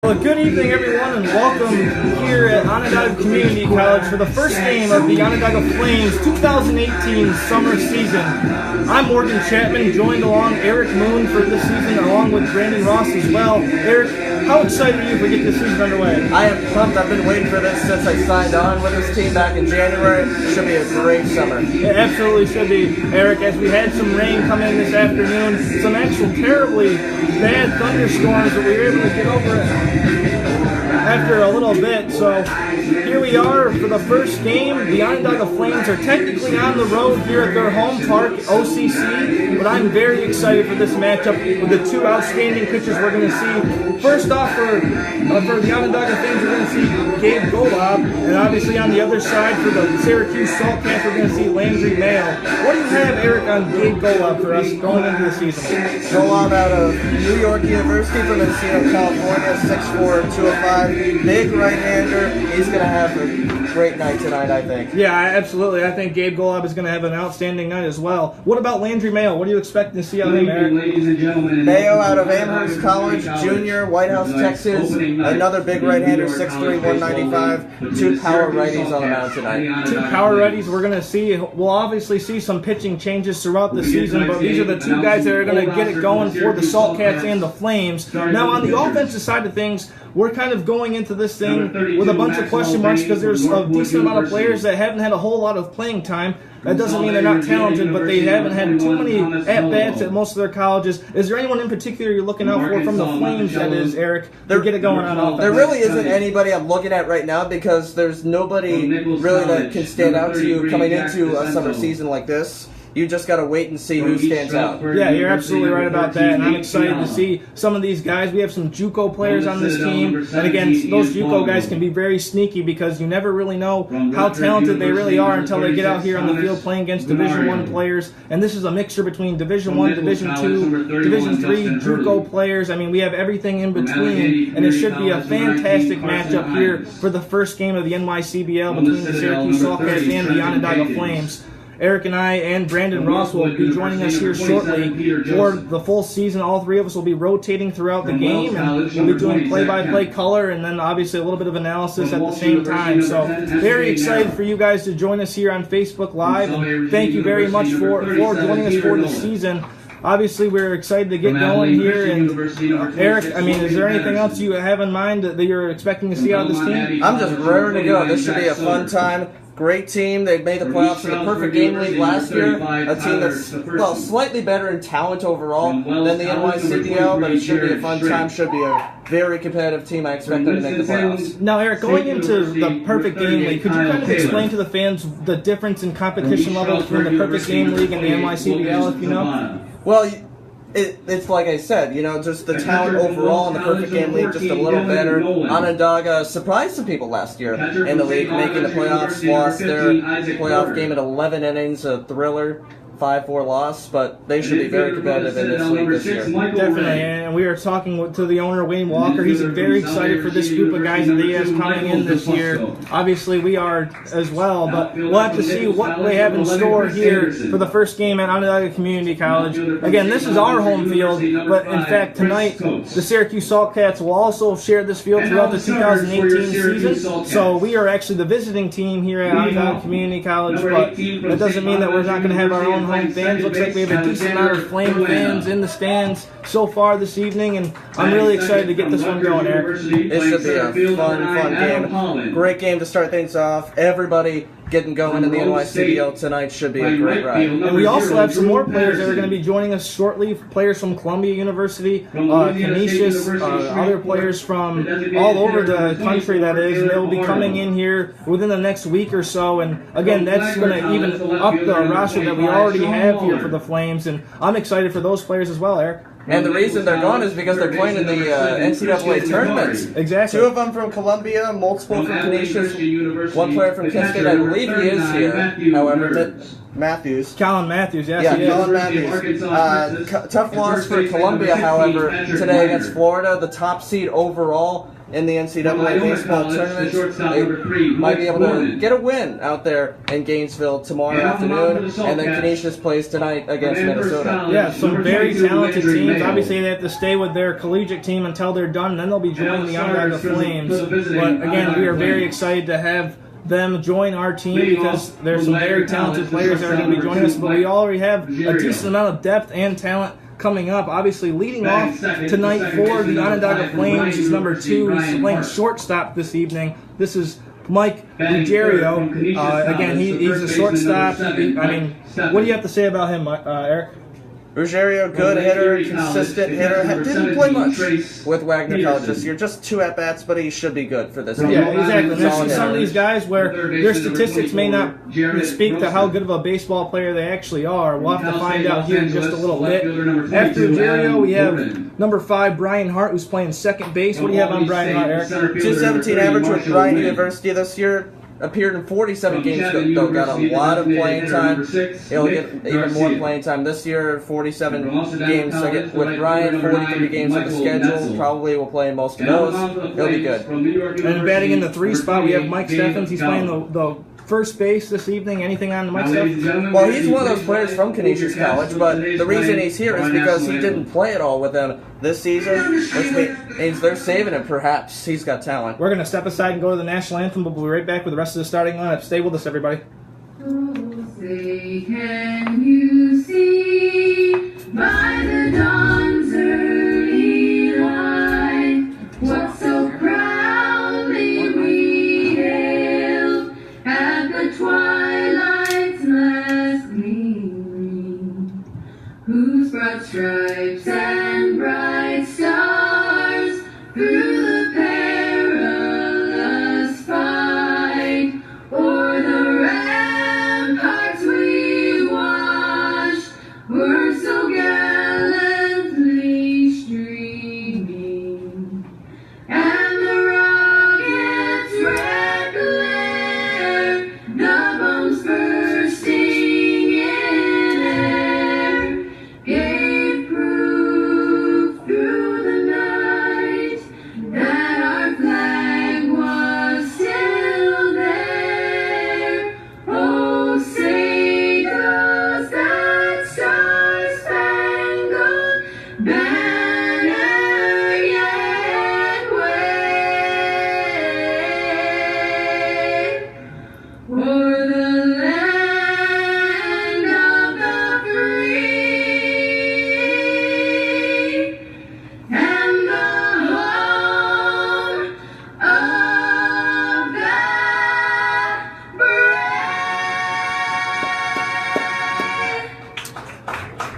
Well, good evening, everyone, and welcome here at Onondaga Community College for the first game of the Onondaga Flames 2018 summer season. I'm Morgan Chapman, joined along Eric Moon for this season, along with Brandon Ross as well. Eric, how excited are you to get this season underway? I am pumped. I've been waiting for this since I signed on with this team back in January. It should be a great summer. It absolutely should be, Eric, as we had some rain come in this afternoon, some actual terribly bad thunderstorms, but we were able to get over it after a little bit. So here we are for the first game. The Onondaga Flames are technically on the road here at their home park, OCC, but I'm very excited for this matchup with the two outstanding pitchers we're going to see. First off, for the Onondaga Flames, we're going to see Gabe Golob, and obviously on the other side for the Syracuse Saltcats, we're going to see Landry Mayo. What do you have, Eric, on Gabe Golob for us going into the season? Golob out of New York University from Encino, California, 6'4", 205. Big right-hander. He's going to have a great night tonight, I think. Yeah, absolutely. I think Gabe Golob is going to have an outstanding night as well. What about Landry Mayo? What are you expecting to see out of him, Eric? Ladies and gentlemen, Mayo out of Amherst College, junior, White House, Texas. Another big right-hander, 6'3", 195. Two power righties on the mound tonight. Two power righties. We're going to see. We'll obviously see some pitching changes throughout the season, but these are the two guys that are going to get it going for the Saltcats and the Flames. Now, on the offensive side of things, we're kind of going into this thing with a bunch of question marks because there's a decent amount of players that haven't had a whole lot of playing time. That doesn't mean they're not talented, but they haven't had too many at-bats at most of their colleges. Is there anyone in particular you're looking out for from the Flames, that is, Eric, to get it going on offense? There really isn't anybody I'm looking at right now because there's nobody really that can stand out to you coming into a summer season like this. You just got to wait and see who stands out. Yeah, you're absolutely right about that, and I'm excited to see some of these guys. We have some JUCO players on this team, and again, those JUCO guys can be very sneaky because you never really know how talented they really are until they get out here on the field playing against Division I players, and this is a mixture between Division I, Division II, Division III JUCO players. I mean, we have everything in between, and it should be a fantastic matchup here for the first game of the NYCBL between the Syracuse Saltcats and the Onondaga Flames. Eric and I and Brandon Ross will be joining us here shortly for the full season. All three of us will be rotating throughout the game, and we'll be doing play-by-play color and then obviously a little bit of analysis at the same time. So very excited for you guys to join us here on Facebook Live. Thank you very much for joining us for the season. Obviously, we're excited to get going here. And Eric, I mean, is there anything else you have in mind that you're expecting to see out of this team? I'm just raring to go. This should be a fun time. Great team. They made the playoffs in the Perfect Game League last year. A team that's, well, slightly better in talent overall than the NYCBL, but it should be a fun time. Should be a very competitive team. I expect them to make the playoffs. Now, Eric, going into the Perfect Game League, could you kind of explain to the fans the difference in competition level between the Perfect Game League and the NYCBL, if you know? Well, it's like I said, you know, just the talent overall in the Perfect Game League, just a little better. Onondaga surprised some people last year in the league, making the playoffs, lost their playoff game at 11 innings, a thriller. 5-4 loss, but they should be very competitive in this league this year. Definitely, and we are talking to the owner, Wayne Walker. He's very excited for this group of guys that he has coming in this year. Obviously, we are as well, but we'll have to see what they have in store here for the first game at Onondaga Community College. Again, this is our home field, but in fact, tonight, the Syracuse Saltcats will also share this field throughout the 2018 season. So we are actually the visiting team here at Onondaga Community College, but that doesn't mean that we're not going to have our own home fans. Looks like we have a decent amount of Flame fans in the stands so far this evening, and I'm really excited to get this one going, Eric. It should be a fun game. Great game to start things off. Everybody getting going in the NYCBL tonight should be a great ride. And we also have some more players that are going to be joining us shortly. Players from Columbia University, Canisius, other players from all over the country, that is. And they will be coming in here within the next week or so. And again, that's going to even up the roster that we already have here for the Flames. And I'm excited for those players as well, Eric. And the reason they're gone is because they're playing in the NCAA tournaments. Exactly. 2 of them from Columbia, multiple from Canisius, 1 player from Kent State. I believe he is here. However, Matthews. Colin Matthews, yes, Yeah, he is. Colin Matthews. Tough loss for Columbia, however, today against Florida, the top seed overall in the NCAA baseball tournament. They might be able to get a win out there in Gainesville tomorrow afternoon, and then Canisius plays tonight against Minnesota. Yeah, some very talented teams. Obviously, they have to stay with their collegiate team until they're done, and then they'll be joining the Onondaga Flames. But again, we are very excited to have them join our team because there's some very talented players that are going to be joining us, but we already have a decent amount of depth and talent coming up. Obviously, leading off tonight for the Onondaga Flames is number 2. He's playing shortstop this evening. This is Mike Ruggiero. Again, he's a shortstop. I mean, what do you have to say about him, Eric? Ruggiero, good hitter, consistent hitter. Didn't play much with Wagner College this year. Just 2 at-bats, but he should be good for this game. Yeah, exactly. And there's some of these guys where their statistics may not speak to how good of a baseball player they actually are. We'll have to find out here in just a little bit. After Ruggiero, we have number 5, Brian Hart, who's playing second base. What do you have on Brian Hart, Eric? 217 average with Bryan University this year. Appeared in 47 games, though got a lot of playing time. He'll get even more playing time this year. 47 games with Brian, 43 games on the schedule. Probably will play most of those. He'll be good. And batting in the 3 spot, we have Mike Steffens. He's playing the first base this evening. Anything on Mike Steffens? Well, he's one of those players from Canisius College, but the reason he's here is because he didn't play at all with them this season, which means they're saving him. Perhaps he's got talent. We're going to step aside and go to the national anthem, but we'll be right back with the rest of the starting lineup. Stay with us, everybody. Oh, say, can you see by the dawn's early light what so proudly we hailed at the twilight's last gleaming, whose broad stripes and bright stars through the perilous fight o'er the ramparts we watched were so gallantly streaming, and the rocket's red glare, the bombs bursting in air, gave proof through the night that our flag was still there. Oh, say does that star-spangled banner yet wave o'er the land of the free and the home of the brave.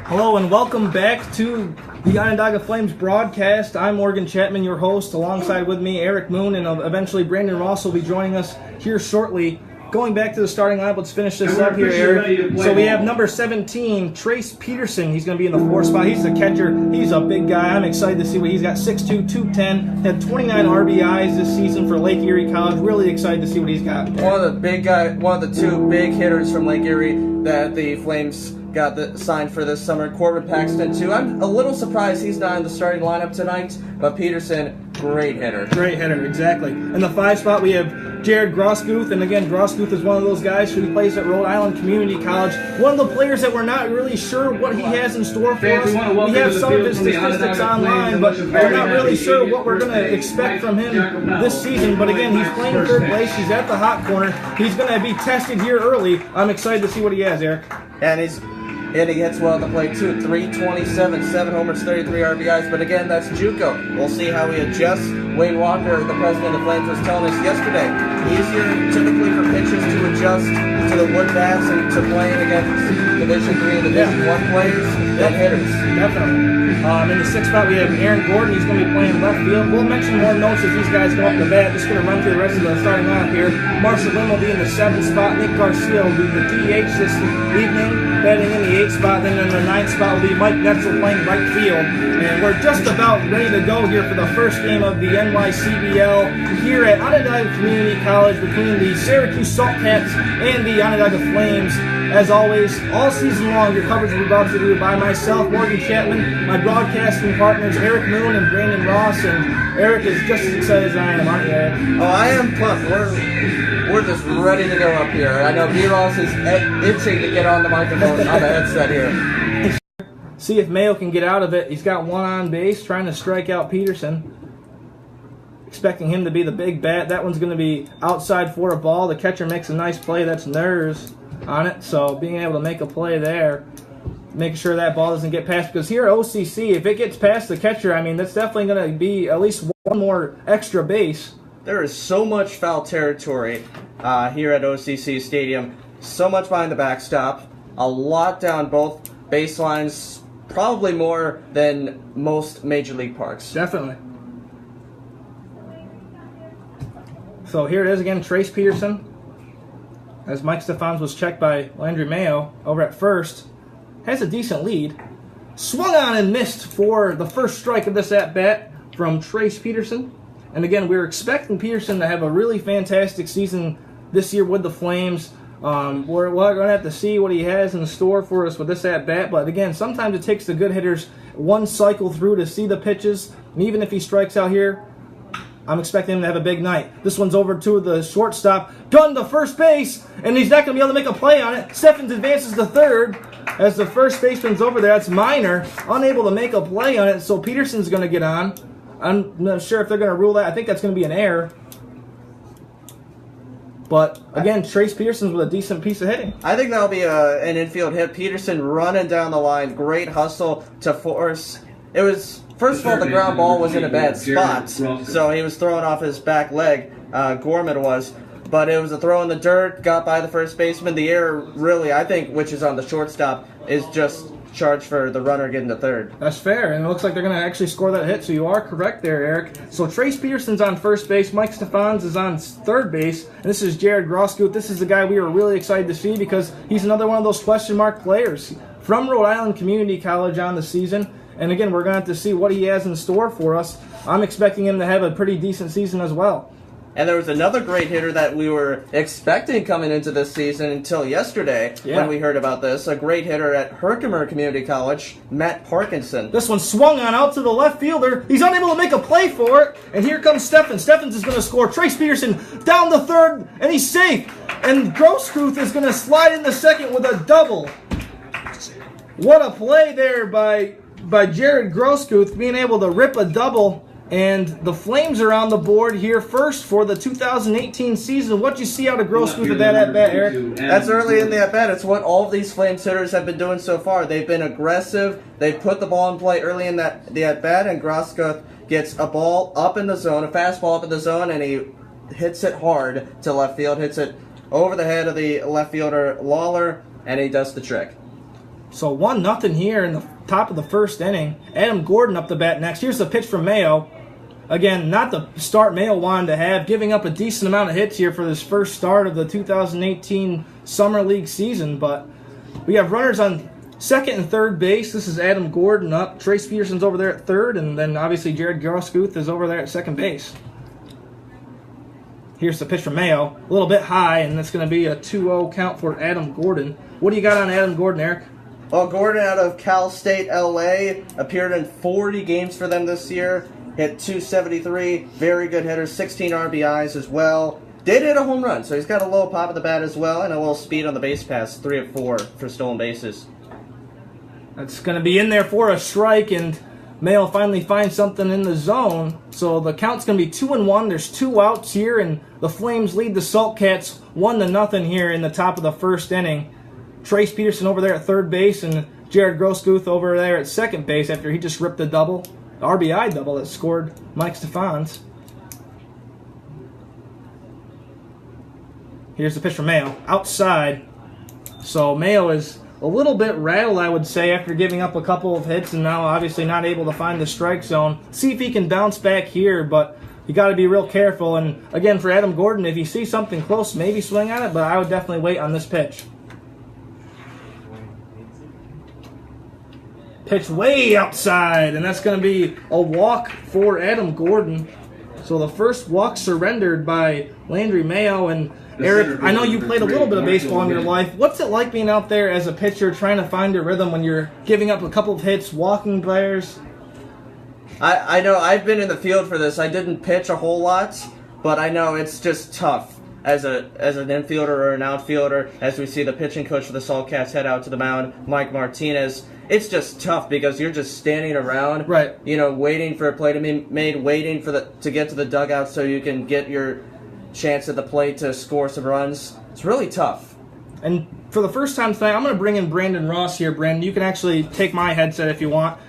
Hello and welcome back to the Onondaga Flames broadcast. I'm Morgan Chapman, your host. Alongside with me, Eric Moon, and eventually Brandon Ross will be joining us here shortly. Going back to the starting lineup, let's finish this up here, Eric. So we have number 17, Trace Peterson. He's going to be in the 4 spot. He's the catcher. He's a big guy. I'm excited to see what he's got. 6'2", 210. Had 29 RBIs this season for Lake Erie College. Really excited to see what he's got. One of the 2 big hitters from Lake Erie that the Flames got signed for this summer. Corbin Paxton, too. I'm a little surprised he's not in the starting lineup tonight, but Peterson, great hitter. Great hitter, exactly. In the 5 spot, we have Jared Grosguth, and again, Grosguth is one of those guys who plays at Rhode Island Community College. One of the players that we're not really sure what he has in store for us. We have some of his statistics online, but we're not really sure what we're going to expect from him this season. But again, he's playing third base. He's at the hot corner. He's going to be tested here early. I'm excited to see what he has, Eric. And he hits well at the plate too. 327, 7 homers, 33 RBIs. But again, that's JUCO. We'll see how he adjusts. Wayne Walker, the president of the Flames, was telling us yesterday, easier typically for pitchers to adjust to the wood bats and to playing against Division III and Division I players than hitters. Definitely. In the 6th spot, we have Aaron Gordon. He's going to be playing left field. We'll mention more notes as these guys go up the bat. Just going to run through the rest of the starting lineup here. Marshall Lynn will be in the 7th spot. Nick Garcia will be the DH this evening. Batting in the 8th spot. Then in the 9th spot will be Mike Netzel playing right field. And we're just about ready to go here for the first game of the NYCBL here at Onondaga Community College between the Syracuse Saltcats and the Onondaga Flames. As always, all season long, your coverage will be brought to you by myself, Morgan Chapman, my broadcasting partners, Eric Moon and Brandon Ross. And Eric is just as excited as I am, aren't you, Eric? Oh, I am pumped. We're just ready to go up here. I know B-Ross is itching to get on the microphone on the headset here. See if Mayo can get out of it. He's got one on base, trying to strike out Peterson. Expecting him to be the big bat. That one's going to be outside for a ball. The catcher makes a nice play. That's Nurs on it. So being able to make a play there, making sure that ball doesn't get past. Because here at OCC, if it gets past the catcher, I mean, that's definitely going to be at least one more extra base. There is so much foul territory here at OCC Stadium. So much behind the backstop. A lot down both baselines. Probably more than most Major League parks. Definitely. So here it is again, Trace Peterson. As Mike Stephans was checked by Landry Mayo over at first. Has a decent lead. Swung on and missed for the first strike of this at-bat from Trace Peterson. And again, we're expecting Peterson to have a really fantastic season this year with the Flames. We're going to have to see what he has in store for us with this at-bat. But again, sometimes it takes the good hitters one cycle through to see the pitches. And even if he strikes out here, I'm expecting him to have a big night. This one's over to the shortstop. Gun to first base, and he's not going to be able to make a play on it. Stephens advances to third as the first baseman's over there. That's Minor, unable to make a play on it, so Peterson's going to get on. I'm not sure if they're going to rule that. I think that's going to be an error. But, again, Trace Peterson's with a decent piece of hitting. I think that'll be an infield hit. Peterson running down the line. Great hustle to force. It was, first of all, the ground ball was in a bad spot. So he was throwing off his back leg, Gorman was. But it was a throw in the dirt, got by the first baseman. The error, really, I think, which is on the shortstop, is just charge for the runner getting to third. That's fair, and it looks like they're going to actually score that hit, so you are correct there, Eric. So Trace Peterson's on first base, Mike Stephans is on third base, and this is Jared Grosskopf. This is the guy we were really excited to see because he's another one of those question mark players from Rhode Island Community College on the season. And again, we're going to have to see what he has in store for us. I'm expecting him to have a pretty decent season as well. And there was another great hitter that we were expecting coming into this season until yesterday when we heard about this. A great hitter at Herkimer Community College, Matt Parkinson. This one swung on out to the left fielder. He's unable to make a play for it. And here comes Stephens. Stephens is going to score. Trace Peterson down the third, and he's safe. And Grosskopf is going to slide in the second with a double. What a play there by Jared Grosskopf, being able to rip a double. And the Flames are on the board here first for the 2018 season. What'd you see out of Grosskopf with that at-bat, Eric? That's early in the at-bat. It's what all of these Flames hitters have been doing so far. They've been aggressive. They've put the ball in play early in the at-bat, and Grosskopf gets a ball up in the zone, a fastball up in the zone, and he hits it hard to left field, hits it over the head of the left fielder, Lawler, and he does the trick. So 1-0 here in the top of the first inning. Adam Gordon up the bat next. Here's the pitch from Mayo. Again, not the start Mayo wanted to have, giving up a decent amount of hits here for this first start of the 2018 Summer League season. But we have runners on second and third base. This is Adam Gordon up. Trace Peterson's over there at third, and then obviously Jared Grosskopf is over there at second base. Here's the pitch from Mayo. A little bit high, and that's going to be a 2-0 count for Adam Gordon. What do you got on Adam Gordon, Eric? Well, Gordon out of Cal State LA appeared in 40 games for them this year. Hit 273, very good hitter, 16 RBIs as well. Did hit a home run, so he's got a little pop at the bat as well, and a little speed on the base pass, 3 of 4 for stolen bases. That's going to be in there for a strike, and Mayo finally finds something in the zone. So the count's going to be 2-1. There's 2 outs here, and the Flames lead the Saltcats 1-0 here in the top of the first inning. Trace Peterson over there at third base, and Jared Grosskopf over there at second base after he just ripped a double. The RBI double that scored Mike Stephans. Here's the pitch from Mayo. Outside. So Mayo is a little bit rattled, I would say, after giving up a couple of hits and now obviously not able to find the strike zone. See if he can bounce back here, but you got to be real careful. And again, for Adam Gordon, if you see something close, maybe swing on it, but I would definitely wait on this pitch. Pitch way outside, and that's going to be a walk for Adam Gordon. So the first walk surrendered by Landry Mayo. And Eric, I know you played a little bit of baseball in your life. What's it like being out there as a pitcher trying to find your rhythm when you're giving up a couple of hits, walking players? I know I've been in the field for this. I didn't pitch a whole lot, but I know it's just tough as an infielder or an outfielder. As we see the pitching coach for the Saltcats head out to the mound, Mike Martinez. It's just tough because you're just standing around, right? Waiting for a play to be made, waiting to get to the dugout so you can get your chance at the plate to score some runs. It's really tough. And for the first time tonight, I'm going to bring in Brandon Ross here. Brandon, you can actually take my headset if you want,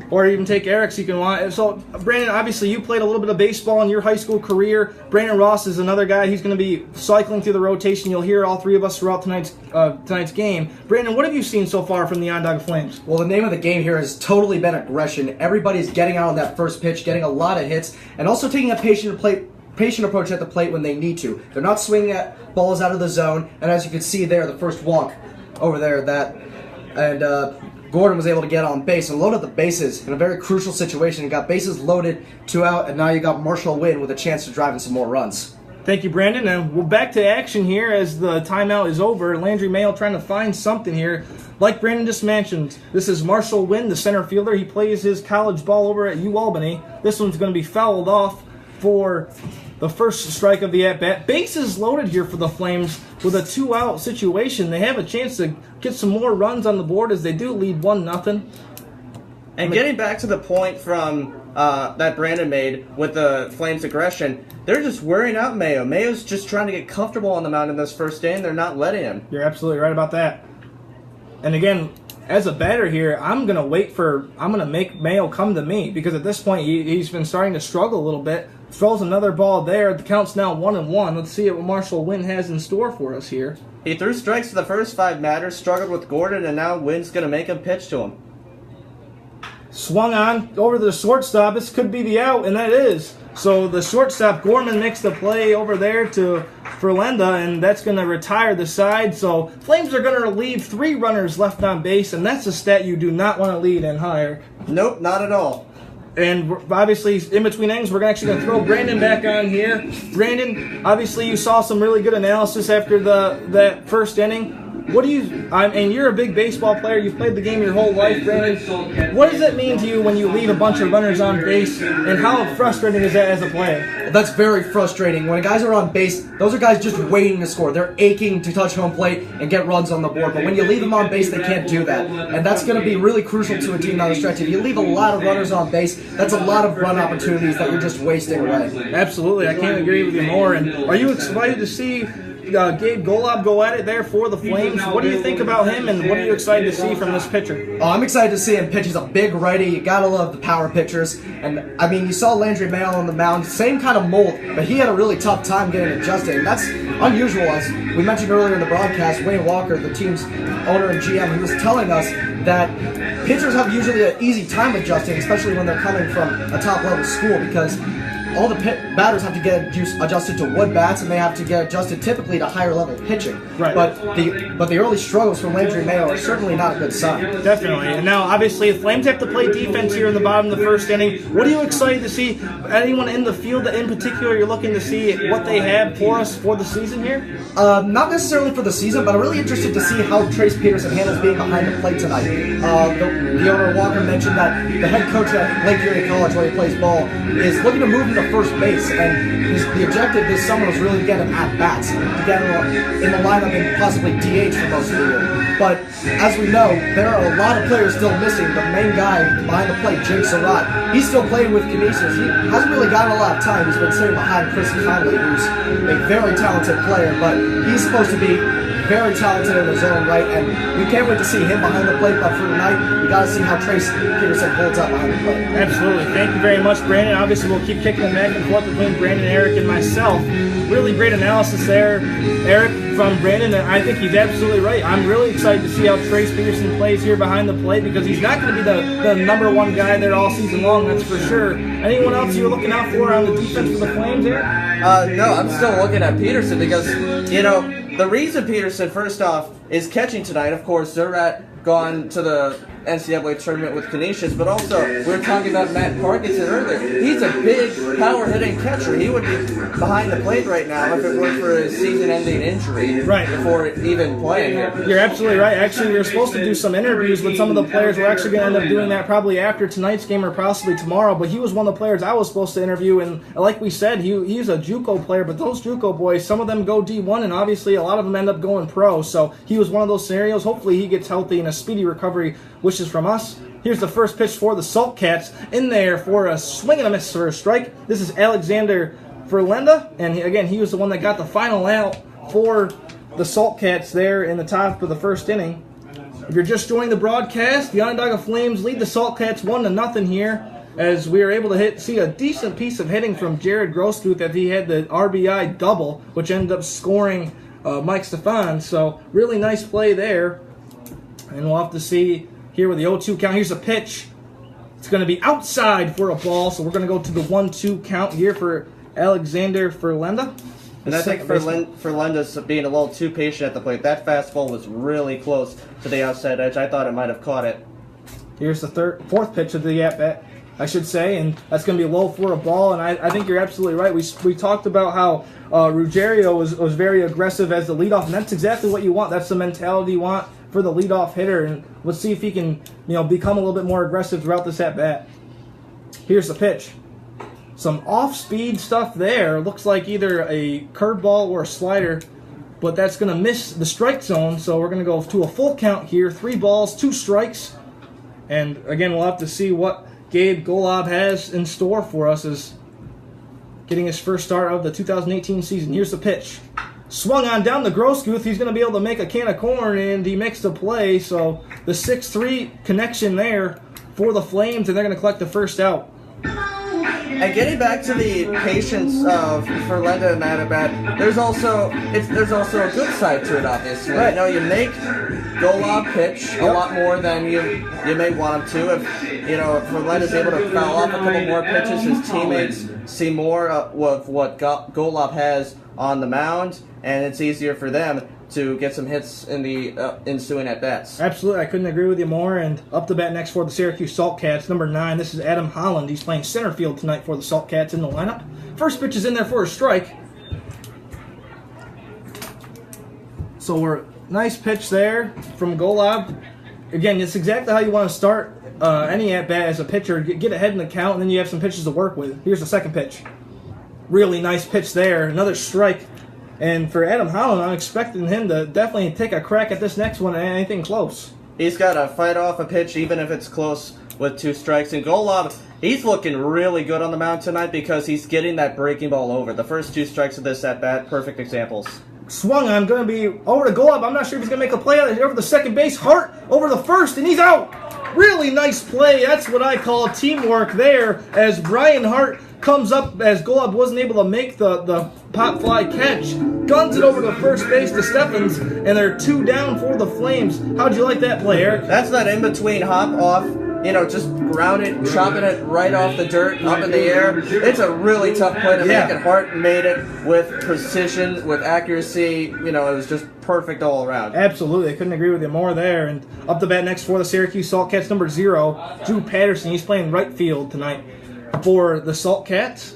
or even take Eric's if you want. So, Brandon, obviously you played a little bit of baseball in your high school career. Brandon Ross is another guy. He's going to be cycling through the rotation. You'll hear all three of us throughout tonight's game. Brandon, what have you seen so far from the Onondaga Flames? Well, the name of the game here has totally been aggression. Everybody's getting out on that first pitch, getting a lot of hits, and also taking a patient approach at the plate when they need to. They're not swinging at balls out of the zone, and as you can see there, the first walk over there, Gordon was able to get on base and load up the bases in a very crucial situation. You got bases loaded, 2 out, and now you got Marshall Wynn with a chance to drive in some more runs. Thank you, Brandon. And we're back to action here as the timeout is over. Landry Mayo trying to find something here. Like Brandon just mentioned, this is Marshall Wynn, the center fielder. He plays his college ball over at UAlbany. This one's going to be fouled off for the first strike of the at-bat. Bases loaded here for the Flames with a 2-out situation. They have a chance to get some more runs on the board as they do lead 1-0. And getting back to the point from that Brandon made with the Flames' aggression, they're just wearing out Mayo. Mayo's just trying to get comfortable on the mound in this first inning. They're not letting him. You're absolutely right about that. And again, as a batter here, I'm going to make Mayo come to me because at this point he's been starting to struggle a little bit. Throws another ball there. The count's now 1-1. Let's see what Marshall Wynn has in store for us here. He threw strikes to the first 5 batters, struggled with Gordon, and now Wynn's going to make him pitch to him. Swung on over to the shortstop. This could be the out, and that is. So the shortstop, Gorman, makes the play over there for Lenda, and that's going to retire the side. So Flames are going to leave 3 runners left on base, and that's a stat you do not want to lead and higher. Nope, not at all. And obviously, in between innings, we're actually going to throw Brandon back on here. Brandon, obviously you saw some really good analysis after that first inning. And you're a big baseball player. You've played the game your whole life, Brandon. What does it mean to you when you leave a bunch of runners on base, and how frustrating is that as a player? Well, that's very frustrating. When guys are on base, those are guys just waiting to score. They're aching to touch home plate and get runs on the board. But when you leave them on base, they can't do that. And that's going to be really crucial to a team down the stretch. If you leave a lot of runners on base, that's a lot of run opportunities that you're just wasting away. Absolutely. I can't agree with you more. And are you excited to see Gabe Golub go at it there for the Flames? What do you think about him, and what are you excited to see from this pitcher? Oh, I'm excited to see him pitch. He's a big righty. You gotta love the power pitchers. And I mean, you saw Landry Mayo on the mound, same kind of mold, but he had a really tough time getting adjusted. And that's unusual. As we mentioned earlier in the broadcast, Wayne Walker, the team's owner and GM, he was telling us that pitchers have usually an easy time adjusting, especially when they're coming from a top-level school, because all the batters have to get adjusted to wood bats, and they have to get adjusted typically to higher level pitching. Right. But the early struggles from Landry Mayo are certainly not a good sign. Definitely. And now, obviously, the Flames have to play defense here in the bottom of the first inning. What are you excited to see? Anyone in the field that in particular you're looking to see what they have for us for the season here? Not necessarily for the season, but I'm really interested to see how Trace Peterson handles being behind the plate tonight. The owner Walker mentioned that the head coach at Lake Erie College, where he plays ball, is looking to move him to first base, and the objective this summer was really to get him at bats, to get him in the lineup and possibly DH for most of the year. But as we know, there are a lot of players still missing. The main guy behind the plate, Jake Surratt, he's still playing with Canisius. He hasn't really gotten a lot of time. He's been sitting behind Chris Conley, who's a very talented player, but he's supposed to be very talented in his own right, and we can't wait to see him behind the plate. But for tonight, we got to see how Trace Peterson holds up behind the plate. Absolutely. Thank you very much, Brandon. Obviously, we'll keep kicking it back and forth between Brandon, Eric, and myself. Really great analysis there, Eric, from Brandon, and I think he's absolutely right. I'm really excited to see how Trace Peterson plays here behind the plate, because he's not going to be the number one guy there all season long, that's for sure. Anyone else you're looking out for on the defense for the Flames here? No, I'm still looking at Peterson because, the reason Peterson, first off, is catching tonight, of course, Surratt gone to the NCAA tournament with Canisius, but also we were talking about Matt Parkinson earlier. He's a big power-hitting catcher. He would be behind the plate right now if it weren't for his season-ending injury before even playing here. You're absolutely right. Actually, we were supposed to do some interviews with some of the players. We're actually going to end up doing that probably after tonight's game or possibly tomorrow, but he was one of the players I was supposed to interview, and like we said, he's a JUCO player, but those JUCO boys, some of them go D1, and obviously a lot of them end up going pro, so he was one of those scenarios. Hopefully he gets healthy and a speedy recovery wishes from us. Here's the first pitch for the Salt Cats, in there for a swing and a miss for a strike. This is Alexander Verlenda, and again, he was the one that got the final out for the Salt Cats there in the top of the first inning. If you're just joining the broadcast, the Onondaga Flames lead the Salt Cats 1-0 here, as we were able to see a decent piece of hitting from Jared Grosstooth, that he had the RBI double, which ended up scoring Mike Stefan. So really nice play there. And we'll have to see here with the 0-2 count. Here's a pitch. It's going to be outside for a ball, so we're going to go to the 1-2 count here for Alexander Verlenda. And I think Verlenda's being a little too patient at the plate. That fastball was really close to the outside edge. I thought it might have caught it. Here's the fourth pitch of the at-bat, I should say, and that's going to be low for a ball, and I think you're absolutely right. We talked about how Ruggiero was very aggressive as the leadoff, and that's exactly what you want. That's the mentality you want for the leadoff hitter, and let's see if he can become a little bit more aggressive throughout this at-bat. Here's the pitch. Some off-speed stuff there. Looks like either a curveball or a slider, but that's going to miss the strike zone, so we're going to go to a full count here. 3 balls, 2 strikes, and again, we'll have to see what Gabe Golob has in store for us as getting his first start of the 2018 season. Here's the pitch. Swung on down to Grosstooth. He's going to be able to make a can of corn, and he makes the play. So the 6-3 connection there for the Flames, and they're going to collect the first out. And getting back to the patience of Verlenda and that at bat, there's also a good side to it, obviously. Right. You make Golob pitch a lot more than you may want him to. If Verlenda's able to foul off a couple more pitches, his teammates see more of what Golob has on the mound, and it's easier for them to get some hits in the ensuing at-bats. Absolutely, I couldn't agree with you more. And up to bat next for the Syracuse Salt Cats, number 9. This is Adam Holland. He's playing center field tonight for the Salt Cats in the lineup. First pitch is in there for a strike. So nice pitch there from Golob. Again, it's exactly how you want to start any at-bat as a pitcher. Get ahead in the count, and then you have some pitches to work with. Here's the second pitch. Really nice pitch there. Another strike. And for Adam Holland, I'm expecting him to definitely take a crack at this next one and anything close. He's got to fight off a pitch even if it's close with 2 strikes. And Golob, he's looking really good on the mound tonight because he's getting that breaking ball over. The first 2 strikes of this at-bat, perfect examples. Swung on, going to be over to Golob. I'm not sure if he's going to make a play out over the second base. Hart over the first, and he's out. Really nice play. That's what I call teamwork there, as Brian Hart comes up as Golob wasn't able to make the pop fly catch. Guns it over to first base to Steffens, and they're 2 down for the Flames. How'd you like that play, Eric? That's that in-between hop off, just ground it, chopping it right off the dirt, up in the air. It's a really tough play to make, and Hart made it with precision, with accuracy. It was just perfect all around. Absolutely. I couldn't agree with you more there. And up the bat next for the Syracuse Salt Cats, number 0, Drew Patterson. He's playing right field tonight for the Salt Cats.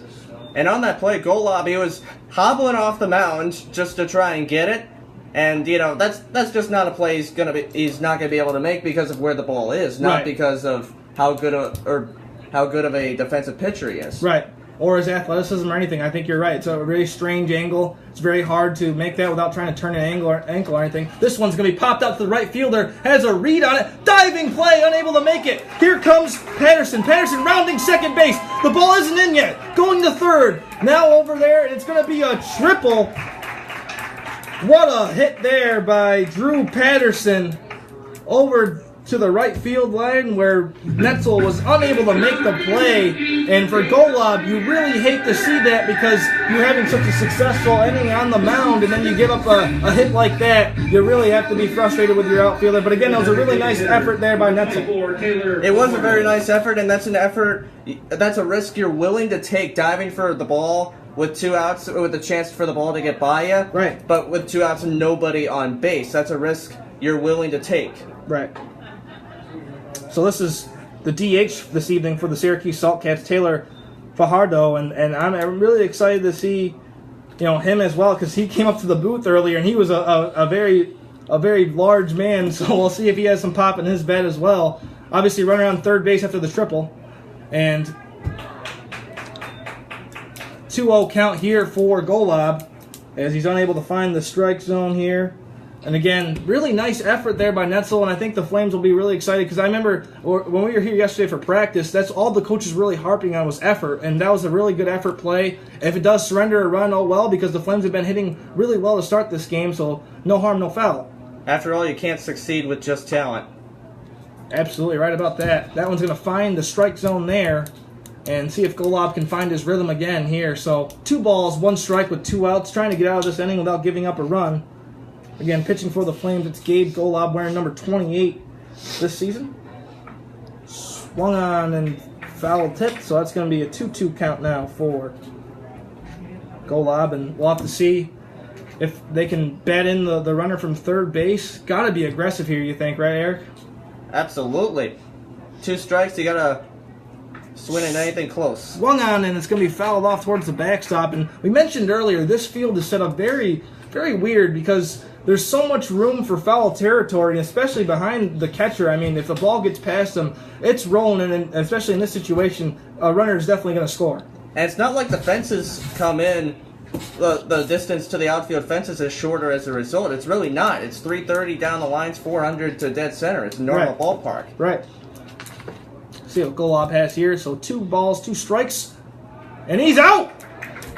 And on that play, Golob, he was hobbling off the mound just to try and get it. And that's just not a play he's not gonna be able to make because of where the ball is, not because of how good of a defensive pitcher he is. Right. Or his athleticism or anything. I think you're right. It's a very strange angle. It's very hard to make that without trying to turn an ankle or anything. This one's going to be popped out to the right fielder. Has a read on it. Diving play. Unable to make it. Here comes Patterson. Patterson rounding second base. The ball isn't in yet. Going to third. Now over there. It's going to be a triple. What a hit there by Drew Patterson over to the right field line where Netzel was unable to make the play. And for Golob, you really hate to see that because you're having such a successful inning on the mound and then you give up a hit like that. You really have to be frustrated with your outfielder. But again, it was a really nice effort there by Netzel. It was a very nice effort, and that's a risk you're willing to take, diving for the ball with 2 outs, with a chance for the ball to get by you. Right. But with 2 outs and nobody on base, that's a risk you're willing to take. Right. So this is the DH this evening for the Syracuse Saltcats, Taylor Fajardo, and I'm really excited to see him as well, because he came up to the booth earlier and he was a very large man. So we'll see if he has some pop in his bed as well. Obviously, run around third base after the triple, and 2-0 count here for Golub as he's unable to find the strike zone here. And again, really nice effort there by Netzel, and I think the Flames will be really excited, because I remember when we were here yesterday for practice, that's all the coaches really harping on was effort, and that was a really good effort play. If it does surrender a run, oh well, because the Flames have been hitting really well to start this game, so no harm, no foul. After all, you can't succeed with just talent. Absolutely right about that. That one's going to find the strike zone there and see if Golub can find his rhythm again here. So 2 balls, 1 strike with 2 outs, trying to get out of this inning without giving up a run. Again, pitching for the Flames, it's Gabe Golub, wearing number 28 this season. Swung on and foul tip, so that's going to be a 2-2 count now for Golub, and we'll have to see if they can bat in the runner from third base. Got to be aggressive here, you think, right, Eric? Absolutely. 2 strikes, you gotta swing at anything close. Swung on, and it's going to be fouled off towards the backstop. And we mentioned earlier, this field is set up very, very weird, because there's so much room for foul territory, especially behind the catcher. I mean, if the ball gets past him, it's rolling, and especially in this situation, a runner is definitely going to score. And it's not like the fences come in, the distance to the outfield fences is shorter as a result. It's really not. It's 330 down the lines, 400 to dead center. It's a normal ballpark. Right. See what Golub has here. So 2 balls, 2 strikes, and he's out.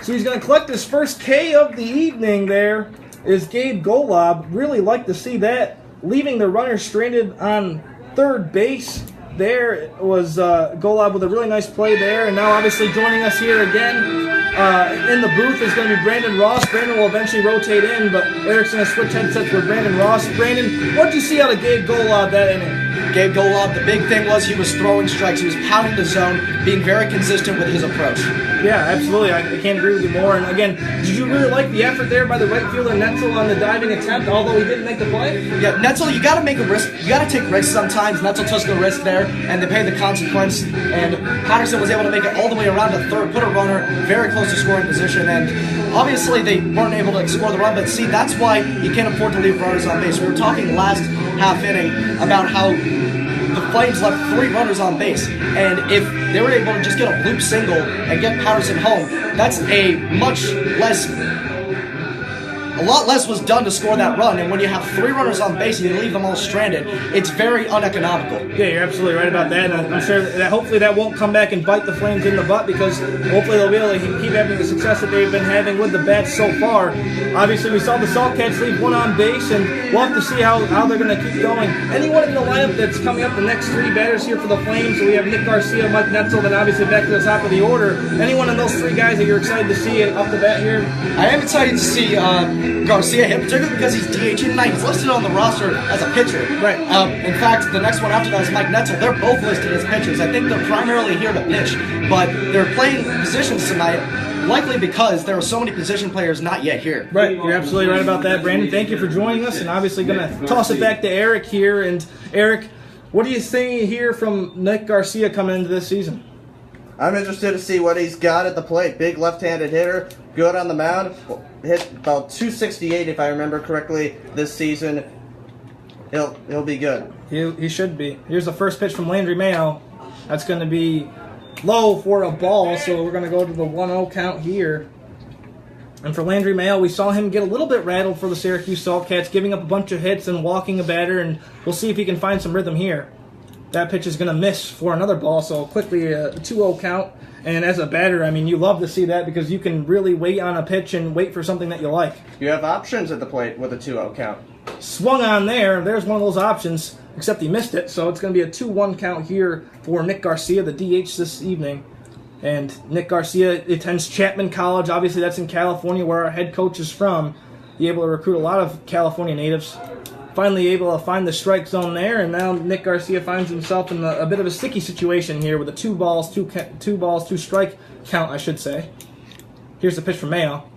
So he's going to collect his first K of the evening there. Is Gabe Golub. Really like to see that. Leaving the runner stranded on third base. There was Golub with a really nice play there. And now obviously joining us here again in the booth is going to be Brandon Ross. Brandon will eventually rotate in, but Eric's going to switch headsets with Brandon Ross. Brandon, what did you see out of Gabe Golub that inning? Gabe Golub, the big thing was he was throwing strikes. He was pounding the zone, being very consistent with his approach. Yeah, absolutely. I can't agree with you more. And again, did you really like the effort there by the right fielder Netzel on the diving attempt, although he didn't make the play? Yeah, Netzel, you got to make a risk. You got to take risks sometimes. Netzel took the risk there, and they paid the consequence. And Patterson was able to make it all the way around to third, put a runner very close to scoring position. And obviously, they weren't able to score the run. But see, that's why you can't afford to leave runners on base. We were talking last half inning about how the Flames left 3 runners on base, and if they were able to just get a loop single and get Patterson home, that's a lot less was done to score that run. And when you have 3 runners on base and you leave them all stranded, it's very uneconomical. Yeah, you're absolutely right about that. And I'm sure that hopefully that won't come back and bite the Flames in the butt, because hopefully they'll be able to keep having the success that they've been having with the bats so far. Obviously, we saw the Saltcats leave 1 on base, and we'll have to see how they're going to keep going. Anyone in the lineup that's coming up, the next 3 batters here for the Flames, so we have Nick Garcia, Mike Netzel, then obviously back to the top of the order. Anyone in those 3 guys that you're excited to see off the bat here? I am excited to see Garcia hit, particularly because he's DH tonight. He's listed on the roster as a pitcher. Right. In fact, the next one after that is Mike Netzel. They're both listed as pitchers. I think they're primarily here to pitch, but they're playing positions tonight, likely because there are so many position players not yet here. Right, you're absolutely right about that, Brandon. Thank you for joining us, and obviously going to toss it back to Eric here. And Eric, what do you think here from Nick Garcia coming into this season? I'm interested to see what he's got at the plate. Big left-handed hitter, good on the mound. Hit about 268 if I remember correctly this season. He'll be good. He should be. Here's the first pitch from Landry Mayo. That's going to be low for a ball, so we're going to go to the 1-0 count here. And for Landry Mayo, we saw him get a little bit rattled for the Syracuse Saltcats, giving up a bunch of hits and walking a batter, and we'll see if he can find some rhythm here. That pitch is going to miss for another ball, so quickly a 2-0 count. And as a batter, I mean, you love to see that because you can really wait on a pitch and wait for something that you like. You have options at the plate with a 2-0 count. Swung on there. There's one of those options, except he missed it. So it's going to be a 2-1 count here for Nick Garcia, the DH this evening. And Nick Garcia attends Chapman College. Obviously, that's in California, where our head coach is from. Be able to recruit a lot of California natives. Finally able to find the strike zone there, and now Nick Garcia finds himself in a bit of a sticky situation here with a 2 balls, 2 strike count, I should say. Here's the pitch from Mayo.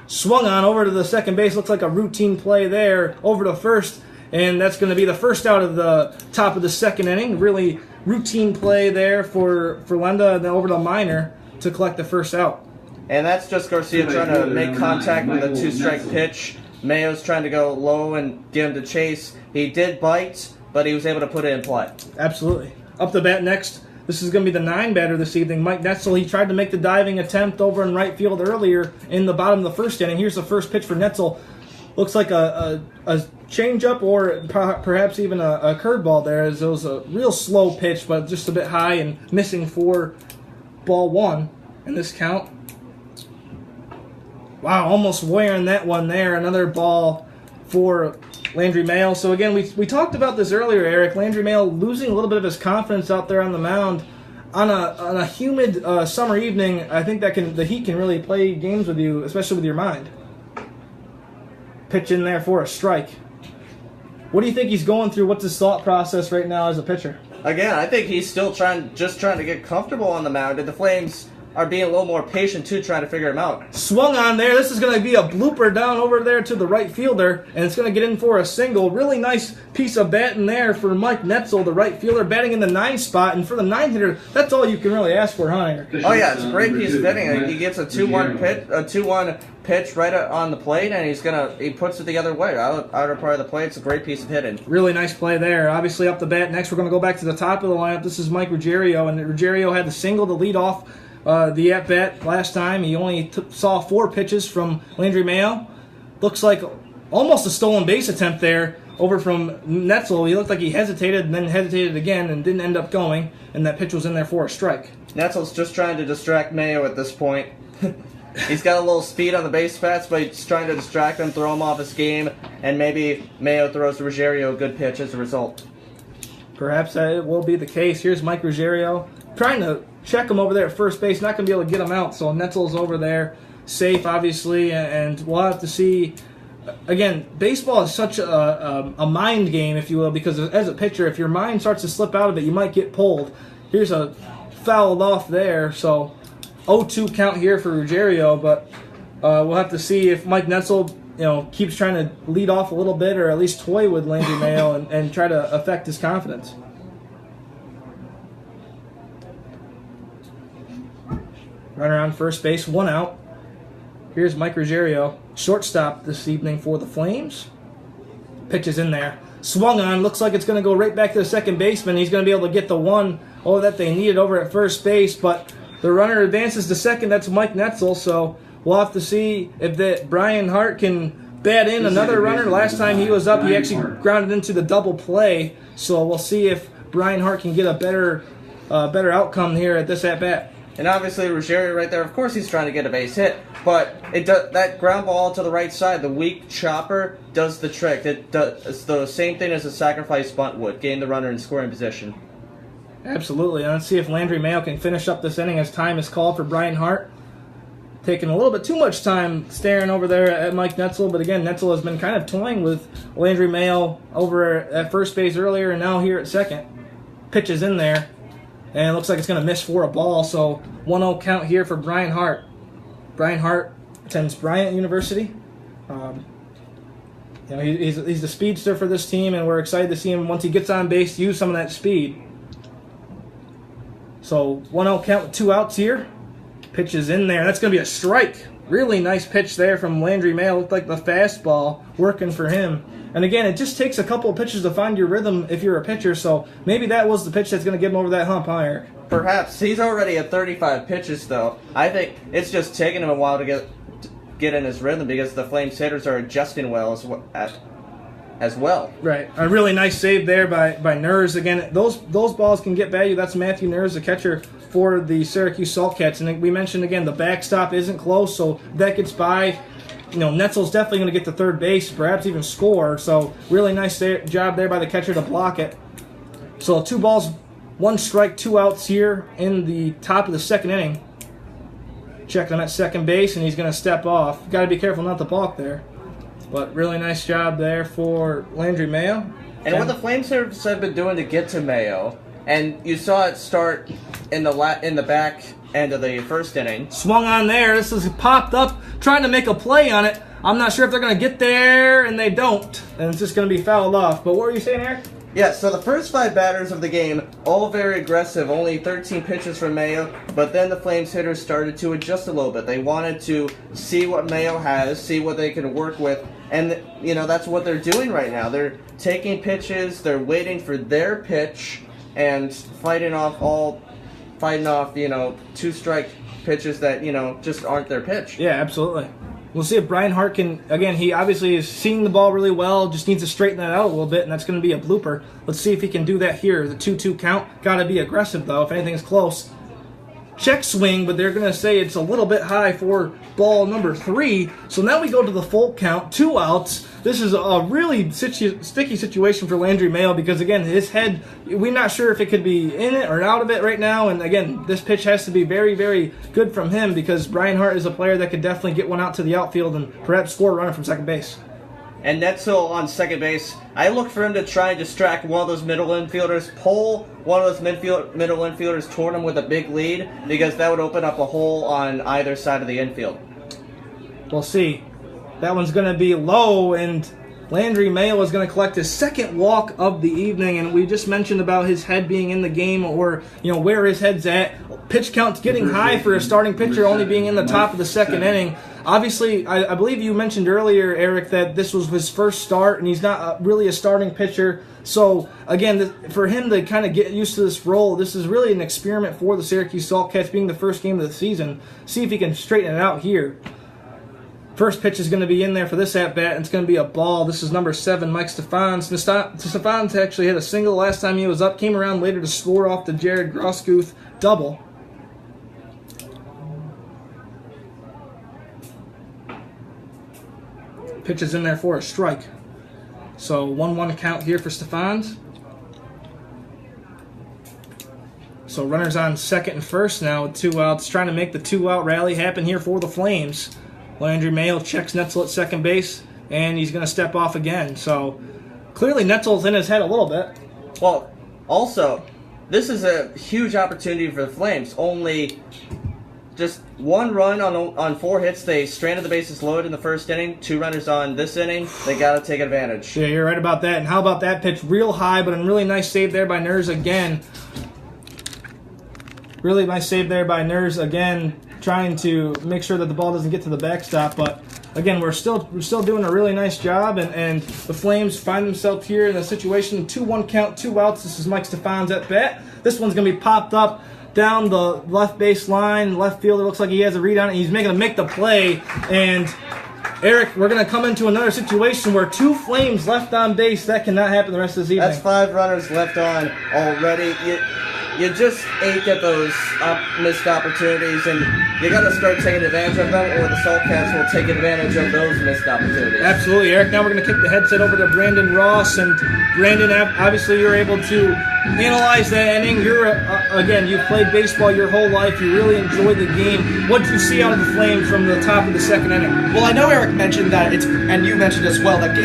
Swung on over to the second base. Looks like a routine play there. Over to first, and that's going to be the first out of the top of the second inning. Really routine play there for Lenda, and then over to Minor to collect the first out. And that's just Garcia trying to make contact with a 2-strike pitch. Mayo's trying to go low and get him to chase. He did bite, but he was able to put it in play. Absolutely. Up the bat next. This is going to be the 9 batter this evening, Mike Netzel. He tried to make the diving attempt over in right field earlier in the bottom of the first inning. Here's the first pitch for Netzel. Looks like a changeup or perhaps even a curveball there, as it was a real slow pitch, but just a bit high and missing for ball 1 in this count. Wow, almost wearing that one there. Another ball for Landry Mayo. So again, we talked about this earlier, Eric. Landry Mayo losing a little bit of his confidence out there on the mound on a humid summer evening. I think the heat can really play games with you, especially with your mind. Pitch in there for a strike. What do you think he's going through? What's his thought process right now as a pitcher? Again, I think he's still trying to get comfortable on the mound, and the Flames are being a little more patient too, trying to figure him out. Swung on there. This is going to be a blooper down over there to the right fielder, and it's going to get in for a single. Really nice piece of batting there for Mike Netzel, the right fielder, batting in the 9 spot. And for the 9 hitter, that's all you can really ask for, huh, Eric? Oh yeah, it's a great piece of hitting. He gets a 2-1 pitch right on the plate, and he puts it the other way, outer part of the plate. It's a great piece of hitting. Really nice play there. Obviously up the bat next, we're going to go back to the top of the lineup. This is Mike Ruggiero, and Ruggiero had the single to lead off the at-bat last time. He only saw 4 pitches from Landry Mayo. Looks like almost a stolen base attempt there over from Netzel. He looked like he hesitated and then hesitated again and didn't end up going, and that pitch was in there for a strike. Netzel's just trying to distract Mayo at this point. He's got a little speed on the base paths, but he's trying to distract him, throw him off his game, and maybe Mayo throws Ruggiero a good pitch as a result. Perhaps that will be the case. Here's Mike Ruggiero trying to check him over there at first base. Not going to be able to get him out, so Netzel's over there, safe, obviously, and we'll have to see. Again, baseball is such a mind game, if you will, because as a pitcher, if your mind starts to slip out of it, you might get pulled. Here's a fouled off there, so 0-2 count here for Ruggiero, but we'll have to see if Mike Netzel keeps trying to lead off a little bit or at least toy with Landry Mayo and try to affect his confidence. Runner on first base, 1 out. Here's Mike Ruggiero, shortstop this evening for the Flames. Pitch is in there. Swung on, looks like it's going to go right back to the second baseman. He's going to be able to get the one that they needed over at first base, but the runner advances to second. That's Mike Netzel, so we'll have to see if Brian Hart can bat in another runner. Last time he was up, he actually grounded into the double play, so we'll see if Brian Hart can get a better outcome here at this at-bat. And obviously Ruggiero right there, of course he's trying to get a base hit, but that ground ball to the right side, the weak chopper, does the trick. It's the same thing as a sacrifice bunt would, getting the runner in scoring position. Absolutely. And let's see if Landry Mayo can finish up this inning as time is called for Brian Hart. Taking a little bit too much time staring over there at Mike Netzel, but again, Netzel has been kind of toying with Landry Mayo over at first base earlier and now here at second. Pitch is in there, and it looks like it's going to miss for a ball, so 1-0 count here for Brian Hart. Brian Hart attends Bryant University. He's the speedster for this team, and we're excited to see him, once he gets on base, use some of that speed. So 1-0 count with 2 outs here. Pitch is in there. That's going to be a strike. Really nice pitch there from Landry Mayo. Looked like the fastball working for him. And again, it just takes a couple of pitches to find your rhythm if you're a pitcher, so maybe that was the pitch that's going to get him over that hump, huh, Eric? Perhaps. He's already at 35 pitches, though. I think it's just taking him a while to get in his rhythm because the Flames hitters are adjusting well as well. Right. A really nice save there by Nurse. Again, those balls can get value. That's Matthew Nurse, the catcher for the Syracuse Saltcats. And we mentioned, again, the backstop isn't close, so that gets by. Netzel's definitely going to get to third base, perhaps even score. So really nice job there by the catcher to block it. So 2 balls, 1 strike, 2 outs here in the top of the second inning. Check him at second base, and he's going to step off. Got to be careful not to balk there. But really nice job there for Landry Mayo. And what the Flames have been doing to get to Mayo, and you saw it start in the back end of the first inning. Swung on there. This is popped up, trying to make a play on it. I'm not sure if they're going to get there, and they don't. And it's just going to be fouled off. But what were you saying, Eric? Yeah, so the first 5 batters of the game, all very aggressive, only 13 pitches from Mayo, but then the Flames hitters started to adjust a little bit. They wanted to see what Mayo has, see what they can work with, and, you know, that's what they're doing right now. They're taking pitches, they're waiting for their pitch, and fighting off, you know, 2-strike pitches that, you know, just aren't their pitch. Yeah, absolutely. We'll see if Brian Hart can, again, he obviously is seeing the ball really well, just needs to straighten that out a little bit, and that's going to be a blooper. Let's see if he can do that here. The 2-2 count. Got to be aggressive, though, if anything's close. Check swing, but they're going to say it's a little bit high for ball number 3. So now we go to the full count, 2 outs. This is a really sticky situation for Landry Mayo because, again, his head, we're not sure if it could be in it or out of it right now. And, again, this pitch has to be very, very good from him because Brian Hart is a player that could definitely get one out to the outfield and perhaps score a runner from second base. And Netzel on second base, I look for him to try and distract one of those middle infielders, pull one of those middle infielders toward him with a big lead, because that would open up a hole on either side of the infield. We'll see. That one's going to be low, and Landry Mayo is going to collect his second walk of the evening, and we just mentioned about his head being in the game or, you know, where his head's at. Pitch count's getting high for a starting pitcher, only being in the top of the second inning. Obviously, I believe you mentioned earlier, Eric, that this was his first start, and he's not really a starting pitcher. So, again, for him to kind of get used to this role, this is really an experiment for the Syracuse Saltcats, being the first game of the season. See if he can straighten it out here. First pitch is going to be in there for this at-bat, and it's going to be a ball. This is number 7, Mike Stephans. Stephans actually had a single last time he was up, came around later to score off the Jared Grosguth double. Pitch is in there for a strike. So 1-1 count here for Stephans. So runners on second and first now with 2 outs, trying to make the 2-out rally happen here for the Flames. Landry Mayo checks Netzel at second base, and he's going to step off again. So clearly Netzel's in his head a little bit. Well, also, this is a huge opportunity for the Flames. Only just 1 run on 4 hits. They stranded the bases loaded in the first inning. 2 runners on this inning. They got to take advantage. Yeah, you're right about that. And how about that pitch? Real high, but a really nice save there by Ners again. Really nice save there by Ners again, trying to make sure that the ball doesn't get to the backstop. But again, we're still doing a really nice job, and the Flames find themselves here in a situation, 2-1 count, 2 outs. This is Mike Stephans at bat. This one's going to be popped up down the left base line. Left fielder looks like he has a read on it. He's going to make the play, and Eric, we're going to come into another situation where 2 Flames left on base. That cannot happen the rest of this evening. That's 5 runners left on already. You just ache at those missed opportunities, and you got to start taking advantage of them, or the Saltcats will take advantage of those missed opportunities. Absolutely, Eric. Now we're going to kick the headset over to Brandon Ross, and Brandon, obviously you're able to analyze that inning. You're again, you've played baseball your whole life. You really enjoyed the game. What did you see out of the Flames from the top of the second inning? Well, I know Eric mentioned that and you mentioned as well, that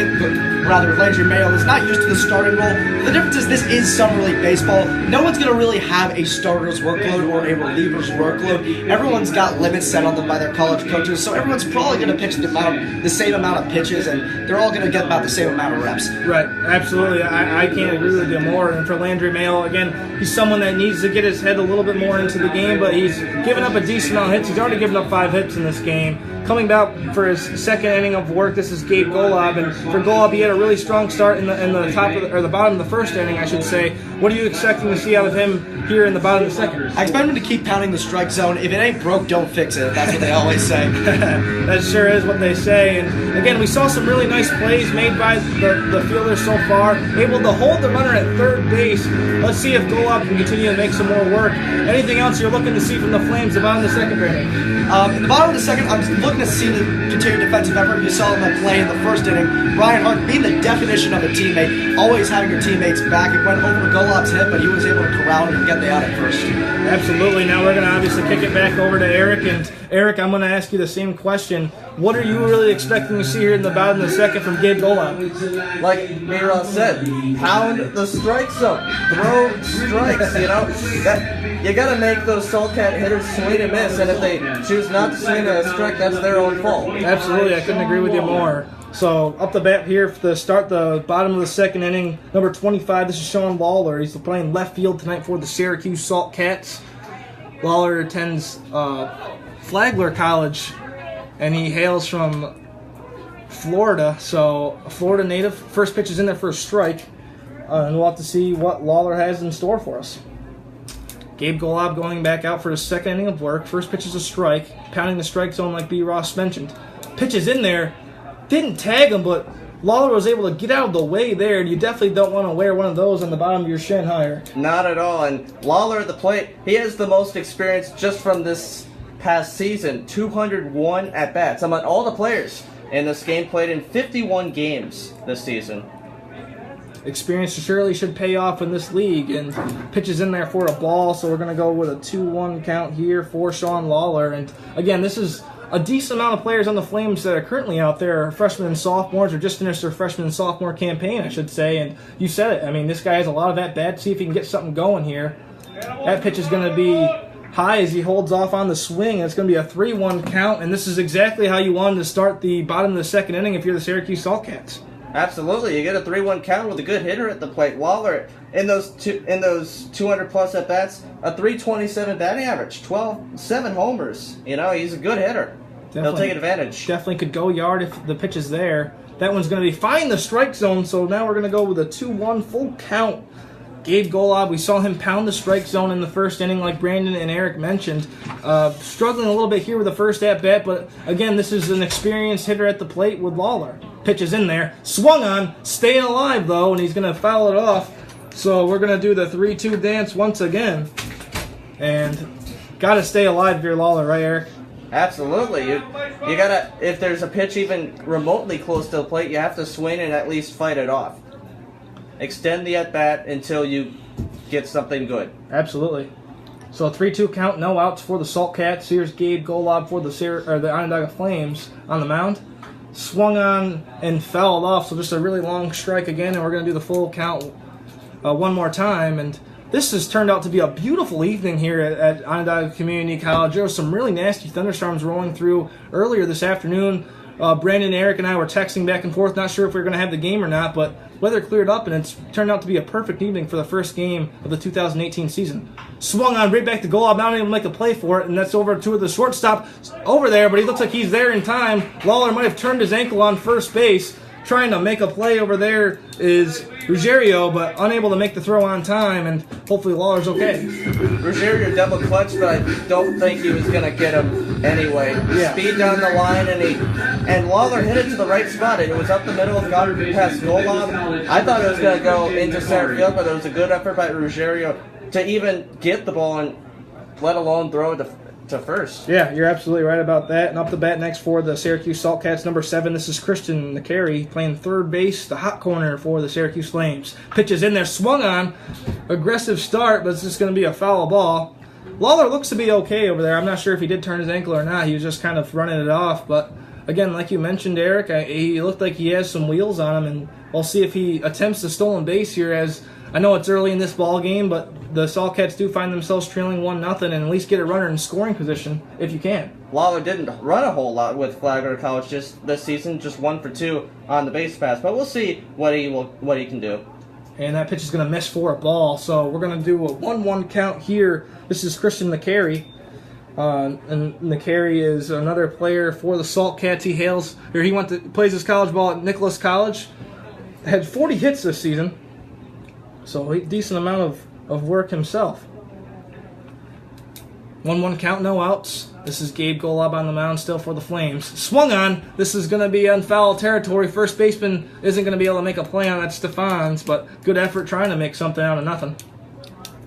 Landry Mayo is not used to the starting role. The difference is this is summer league baseball. No one's going to really have a starter's workload or a reliever's workload. Everyone's got limits set on them by their college coaches, so everyone's probably going to pitch the same amount of pitches, and they're all going to get about the same amount of reps. Right, absolutely. I can't agree with you more. And for Landry Mayo, again, he's someone that needs to get his head a little bit more into the game, but he's given up a decent amount of hits. He's already given up 5 hits in this game. Coming back for his second inning of work, this is Gabe Golob, and for Golob, he had a really strong start in the top of the bottom of the first inning, I should say. What are you expecting to see out of him here in the bottom of the second? I expect him to keep pounding the strike zone. If it ain't broke, don't fix it. That's what they always say. That sure is what they say. And again, we saw some really nice plays made by the fielders so far, able to hold the runner at third base. Let's see if Golob can continue to make some more work. Anything else you're looking to see from the Flames the bottom of the second, Brandon? In the bottom of the second, I'm looking to see the continued defensive effort. You saw in that play in the first inning. Brian Hart being the definition of a teammate, always having your teammates back. It went over to Golob Golub's hit, but he was able to corral him and get the out at first. Absolutely. Now we're going to obviously kick it back over to Eric. And Eric, I'm going to ask you the same question. What are you really expecting to see here in the bottom of the second from Gabe Golub? Like Mira said, pound the strike zone, throw strikes. You got to make those Saltcat hitters swing and miss, and if they choose not to swing a strike, that's their own fault. Absolutely, I couldn't agree with you more. So up the bat here to start the bottom of the second inning, number 25. This is Sean Lawler. He's playing left field tonight for the Syracuse Saltcats. Lawler attends Flagler College, and he hails from Florida, so a Florida native. First pitch is in there for a strike, and we'll have to see what Lawler has in store for us. Gabe Golub going back out for his second inning of work. First pitch is a strike, pounding the strike zone like B. Ross mentioned. Pitch is in there, didn't tag him, but Lawler was able to get out of the way there, and you definitely don't want to wear one of those on the bottom of your shin higher. Not at all, and Lawler at the plate, he has the most experience just from this past season, 201 at-bats. Among all the players in this game, played in 51 games this season. Experience surely should pay off in this league, and pitches in there for a ball, so we're going to go with a 2-1 count here for Sean Lawler. And again, this is a decent amount of players on the Flames that are currently out there, freshmen and sophomores, or just finished their freshman and sophomore campaign, I should say. And you said it. I mean, this guy has a lot of at-bats. See if he can get something going here. That pitch is going to be high as he holds off on the swing. It's going to be a 3-1 count, and this is exactly how you wanted to start the bottom of the second inning if you're the Syracuse Saltcats. Absolutely, you get a 3-1 count with a good hitter at the plate. Lawler in those 200 plus at bats, a 327 batting average, 7 homers. He's a good hitter. He'll take advantage. Definitely could go yard if the pitch is there. That one's going to be fine the strike zone, so now we're going to go with a 2-1 full count. Gabe Golub, we saw him pound the strike zone in the first inning like Brandon and Eric mentioned. Struggling a little bit here with the first at-bat, but again, this is an experienced hitter at the plate with Lawler. Pitch is in there. Swung on, staying alive though, and he's going to foul it off. So we're going to do the 3-2 dance once again. And got to stay alive if you're Lawler, right, Eric? Absolutely. You gotta, if there's a pitch even remotely close to the plate, you have to swing and at least fight it off. Extend the at-bat until you get something good. Absolutely. So a 3-2 count, no outs for the Saltcats. Here's Gabe Golub for the Onondaga Flames on the mound. Swung on and fouled off, so just a really long strike again, and we're going to do the full count one more time. And this has turned out to be a beautiful evening here at Onondaga Community College. There were some really nasty thunderstorms rolling through earlier this afternoon. Brandon, Eric, and I were texting back and forth, not sure if we were going to have the game or not, but weather cleared up, and it's turned out to be a perfect evening for the first game of the 2018 season. Swung on right back to Golub, not able to make a play for it, and that's over to the shortstop over there, but he looks like he's there in time. Lawler might have turned his ankle on first base. Trying to make a play over there is Ruggiero, but unable to make the throw on time, and hopefully Lawler's okay. Ruggiero double clutch, but I don't think he was going to get him anyway. Yeah. Speed down the line, and Lawler hit it to the right spot. It was up the middle of God past Golub. I thought it was going to go into center field, but it was a good effort by Ruggiero to even get the ball and let alone throw it to first. Yeah, you're absolutely right about that. And up the bat next for the Syracuse Saltcats, number 7, this is Christian McCary playing third base, the hot corner for the Syracuse Flames. Pitches in there, swung on, aggressive start, but it's just going to be a foul ball. Lawler looks to be okay over there. I'm not sure if he did turn his ankle or not. He was just kind of running it off. But again, like you mentioned, Eric, he looked like he has some wheels on him, and we'll see if he attempts the stolen base here. As I know it's early in this ball game, but the Saltcats do find themselves trailing 1-0, and at least get a runner in scoring position if you can. Lawler didn't run a whole lot with Flagler College just this season, just 1 for 2 on the base pass. But we'll see what he can do. And that pitch is going to miss for a ball, so we're going to do a 1-1 count here. This is Christian McCary. And McCary is another player for the Saltcats. He plays his college ball at Nicholas College. Had 40 hits this season, so a decent amount of work himself. 1-1 count, no outs. This is Gabe Golub on the mound still for the Flames. Swung on. This is going to be on foul territory. First baseman isn't going to be able to make a play on that. Stephans, but good effort trying to make something out of nothing.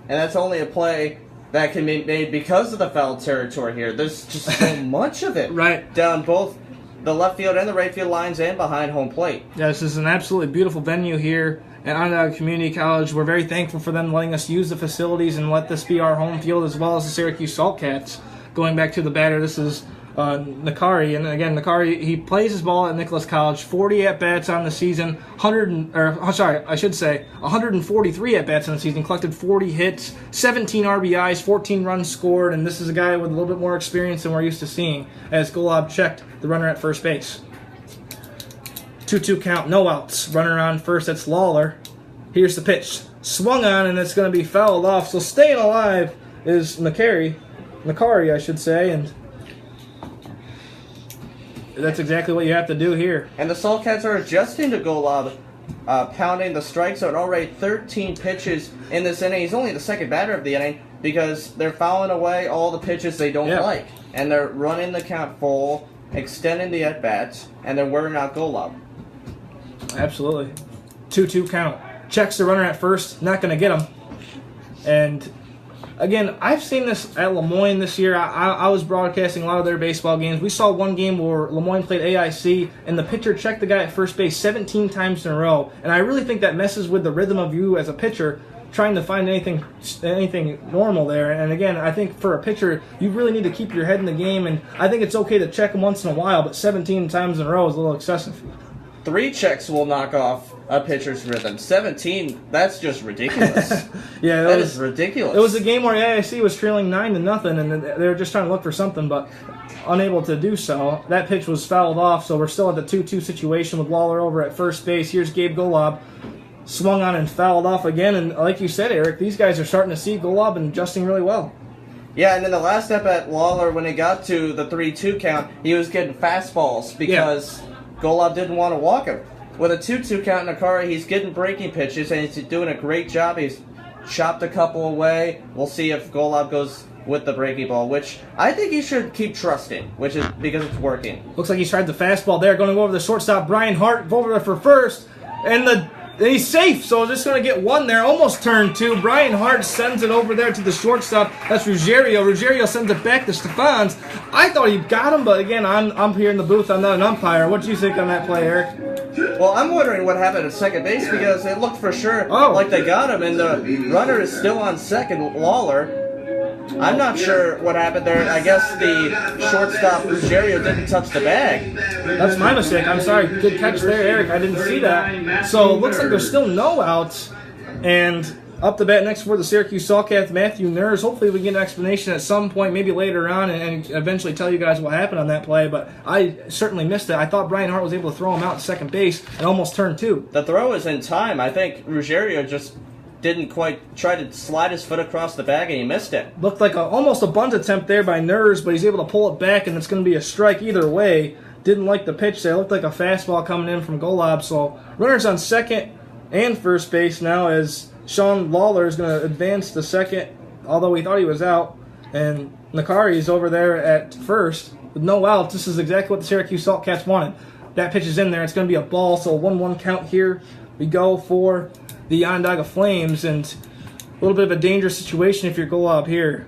And that's only a play that can be made because of the foul territory here. There's just so much of it. Right. Down both the left field and the right field lines and behind home plate. Yeah, this is an absolutely beautiful venue here at Onondaga Community College. We're very thankful for them letting us use the facilities and let this be our home field, as well as the Syracuse Saltcats. Going back to the batter, this is Nakari, and again, Nakari, he plays his ball at Nicholas College. 40 at bats on the season, 143 at bats on the season. Collected 40 hits, 17 RBIs, 14 runs scored, and this is a guy with a little bit more experience than we're used to seeing. As Golub checked the runner at first base. 2-2 count, no outs. Runner on first, that's Lawler. Here's the pitch, swung on, and it's going to be fouled off. So staying alive is Nakari, I should say, and that's exactly what you have to do here. And the Saltcats are adjusting to Golub, pounding the strike zone. Already 13 pitches in this inning. He's only the second batter of the inning because they're fouling away all the pitches they don't like. And they're running the count full, extending the at-bats, and they're wearing out Golub. Absolutely. 2-2 count. Checks the runner at first, not going to get him. And again, I've seen this at Lemoyne this year. I was broadcasting a lot of their baseball games. We saw one game where Lemoyne played AIC, and the pitcher checked the guy at first base 17 times in a row. And I really think that messes with the rhythm of you as a pitcher, trying to find anything normal there. And again, I think for a pitcher, you really need to keep your head in the game. And I think it's okay to check him once in a while, but 17 times in a row is a little excessive. 3 checks will knock off a pitcher's rhythm. 17, that's just ridiculous. Yeah, that is ridiculous. It was a game where AIC was trailing 9-0, and they were just trying to look for something, but unable to do so. That pitch was fouled off, so we're still at the 2-2 situation with Lawler over at first base. Here's Gabe Golub, swung on and fouled off again, and like you said, Eric, these guys are starting to see Golub and adjusting really well. Yeah, and in the last step at Lawler, when it got to the 3-2 count, he was getting fastballs because Golub didn't want to walk him. With a 2-2 count in Nakari, he's getting breaking pitches, and he's doing a great job. He's chopped a couple away. We'll see if Golub goes with the breaking ball, which I think he should keep trusting, which is because it's working. Looks like he's tried the fastball there, going to go over the shortstop. Brian Hart over there for first, and he's safe, so just going to get one there. Almost turned 2. Brian Hart sends it over there to the shortstop. That's Ruggiero. Ruggiero sends it back to Stephans. I thought he got him, but again, I'm here in the booth. I'm not an umpire. What do you think on that play, Eric? Well, I'm wondering what happened at second base because it looked for sure like they got him, and the runner is still on second, Lawler. I'm not sure what happened there. I guess the shortstop, Ruggiero, didn't touch the bag. That's my mistake. I'm sorry. Good catch there, Eric. I didn't see that. So it looks like there's still no outs. And up the bat next for the Syracuse Saltcats, Matthew Nurse. Hopefully we get an explanation at some point, maybe later on, and eventually tell you guys what happened on that play. But I certainly missed it. I thought Brian Hart was able to throw him out at second base and almost turned 2. The throw is in time. I think Ruggiero just didn't quite try to slide his foot across the bag, and he missed it. Looked like almost a bunt attempt there by Nurse, but he's able to pull it back, and it's going to be a strike either way. Didn't like the pitch there. Looked like a fastball coming in from Golub. So runners on second and first base now as Sean Lawler is going to advance to second, although we thought he was out. And Nakari is over there at first with no outs. This is exactly what the Syracuse Saltcats wanted. That pitch is in there. It's going to be a ball, so 1-1 count here. We go for the Onondaga Flames, and a little bit of a dangerous situation if you're Golub here.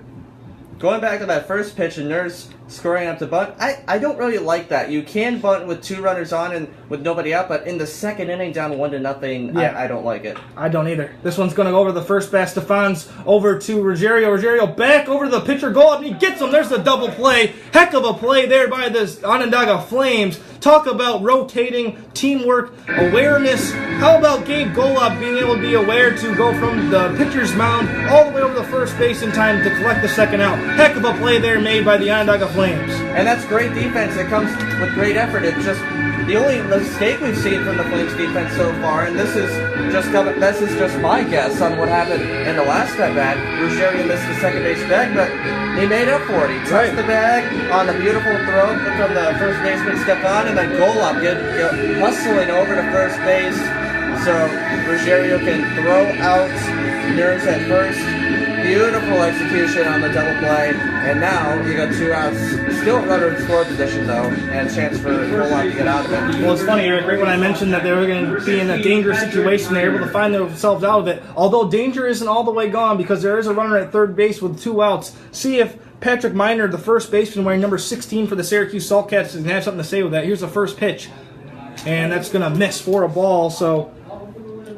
Going back to that first pitch and Nurse scoring up to bunt, I don't really like that. You can bunt with 2 runners on and with nobody out, but in the second inning down 1-0, I don't like it. I don't either. This one's going to go over the first bat. Stephans over to Ruggiero. Ruggiero back over to the pitcher. Golub, and he gets him. There's the double play. Heck of a play there by the Onondaga Flames. Talk about rotating, teamwork, awareness. How about Gabe Golub being able to be aware to go from the pitcher's mound all the way over the first base in time to collect the second out. Heck of a play there made by the Onondaga Flames. And that's great defense. It comes with great effort. It's just the only mistake we've seen from the Flames defense so far, and this is just my guess on what happened in the last at bat. Ruggiero missed the second base bag, but he made up for it. He touched the bag on a beautiful throw from the first baseman Stefan, and then Golub hustling over to first base so Ruggiero can throw out Nurse at first. Beautiful execution on the double play, and now you got 2 outs. Still runner in score position though, and a chance for Golub to get out of it. Well, it's funny, Eric, right when I mentioned that they were going to be in a dangerous situation, they were able to find themselves out of it. Although danger isn't all the way gone because there is a runner at third base with 2 outs. See if Patrick Miner, the first baseman wearing number 16 for the Syracuse Saltcats, is going to have something to say with that. Here's the first pitch, and that's going to miss for a ball. So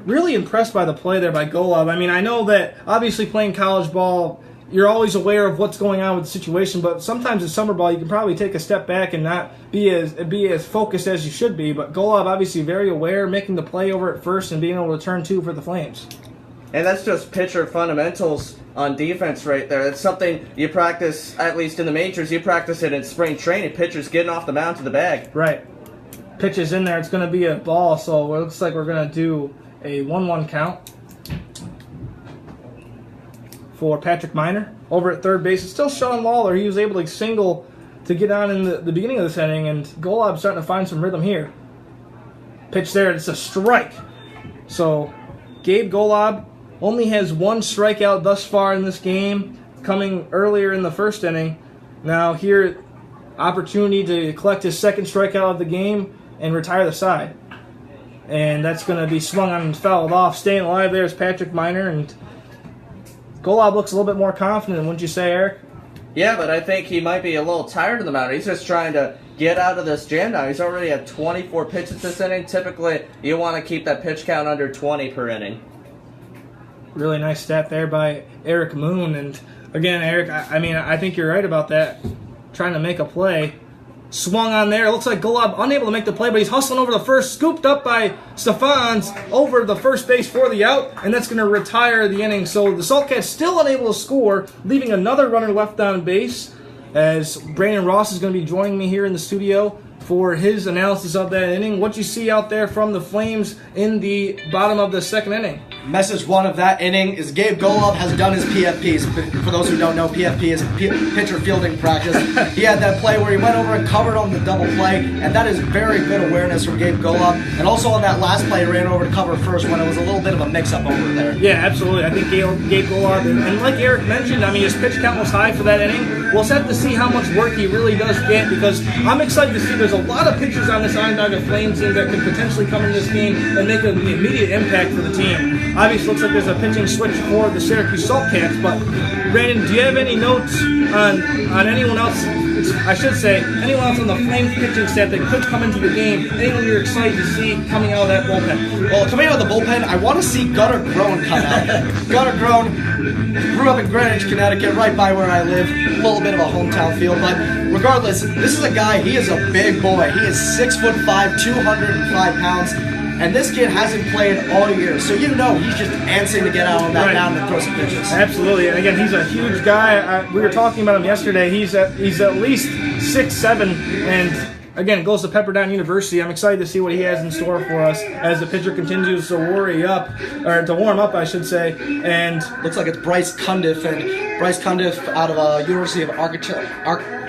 really impressed by the play there by Golub. I mean, I know that obviously playing college ball, you're always aware of what's going on with the situation, but sometimes in summer ball you can probably take a step back and not be as focused as you should be. But Golub obviously very aware, making the play over at first and being able to turn two for the Flames. And that's just pitcher fundamentals on defense right there. It's something you practice, at least in the majors, you practice it in spring training. Pitchers getting off the mound to the bag. Right. Pitch is in there. It's going to be a ball, so it looks like we're going to do a 1-1 count for Patrick Miner. Over at third base, it's still Sean Lawler. He was able to single to get on in the beginning of this inning, and Golub's starting to find some rhythm here. Pitch there, it's a strike. So Gabe Golub only has one strikeout thus far in this game, coming earlier in the first inning. Now here, opportunity to collect his second strikeout of the game and retire the side. And that's going to be swung on and fouled off. Staying alive there is Patrick Miner, and Golub looks a little bit more confident, wouldn't you say, Eric? Yeah, but I think he might be a little tired of the mound. He's just trying to get out of this jam now. He's already at 24 pitches this inning. Typically, you want to keep that pitch count under 20 per inning. Really nice stat there by Eric Moon. And again, Eric, I think you're right about that. Trying to make a play. Swung on there. It looks like Golub unable to make the play, but he's hustling over the first. Scooped up by Stephans over the first base for the out, and that's going to retire the inning. So the Saltcats still unable to score, leaving another runner left on base, as Brandon Ross is going to be joining me here in the studio for his analysis of that inning. What you see out there from the Flames in the bottom of the second inning? Message one of that inning is Gabe Golub has done his PFPs. For those who don't know, PFP is pitcher fielding practice. He had that play where he went over and covered on the double play, and that is very good awareness from Gabe Golub. And also on that last play, he ran over to cover first when it was a little bit of a mix-up over there. Yeah, absolutely. I think Gabe Golub, and like Eric mentioned, his pitch count was high for that inning. We'll have to see how much work he really does get, because I'm excited to see there's a lot of pitchers on this Onondaga Flames team that could potentially come in this game and make an immediate impact for the team. Obviously, looks like there's a pitching switch for the Syracuse Saltcats, but Brandon, do you have any notes on anyone else? I should say, anyone else on the Flames pitching staff that could come into the game? Anyone you're excited to see coming out of that bullpen? Well, coming out of the bullpen, I want to see Gunnar Groen come out. Gunnar Groen grew up in Greenwich, Connecticut, right by where I live. A little bit of a hometown feel, but regardless, this is a guy, he is a big boy. He is 6'5", 205 pounds. And this kid hasn't played all year, so he's just antsing to get out on that mound and throw some pitches. Absolutely, and again, he's a huge guy. We were talking about him yesterday. He's at least 6'7", and again, goes to Pepperdine University. I'm excited to see what he has in store for us as the pitcher continues to warm up, I should say. And looks like it's Bryce Cundiff, out of University of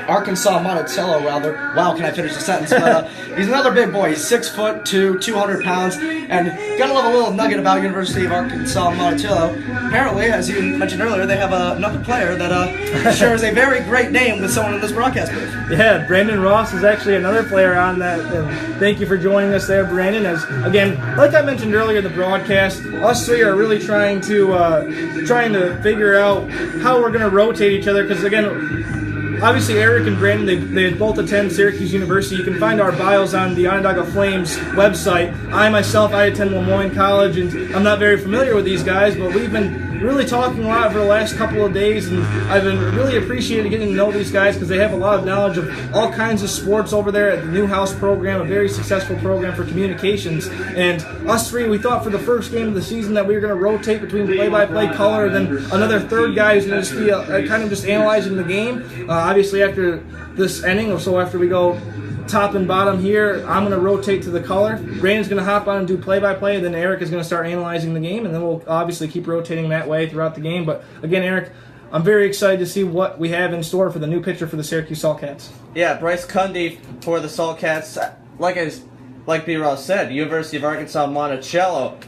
Arkansas Monticello, rather. Wow, can I finish the sentence? But he's another big boy. He's 6'2", 200 pounds, and gotta love a little nugget about University of Arkansas Monticello. Apparently, as you mentioned earlier, they have another player that shares a very great name with someone in this broadcast booth. Yeah, Brandon Ross is actually another player on that. And thank you for joining us there, Brandon. As again, like I mentioned earlier in the broadcast, us three are really trying to figure out how we're going to rotate each other, because again, obviously Eric and Brandon, they both attend Syracuse University. You can find our bios on the Onondaga Flames website. I attend Lemoyne College, and I'm not very familiar with these guys, but we've been really talking a lot for the last couple of days, and I've been really appreciating getting to know these guys because they have a lot of knowledge of all kinds of sports over there at the Newhouse program, a very successful program for communications. And us three, we thought for the first game of the season that we were going to rotate between play-by-play, color, and then another third guy who's going to just be kind of just analyzing the game. Obviously, after this inning, or so after we go top and bottom here, I'm going to rotate to the color. Brandon's going to hop on and do play-by-play, and then Eric is going to start analyzing the game, and then we'll obviously keep rotating that way throughout the game. But again, Eric, I'm very excited to see what we have in store for the new pitcher for the Syracuse Saltcats. Yeah, Bryce Cundiff for the Saltcats. Like B-Ross said, University of Arkansas Monticello.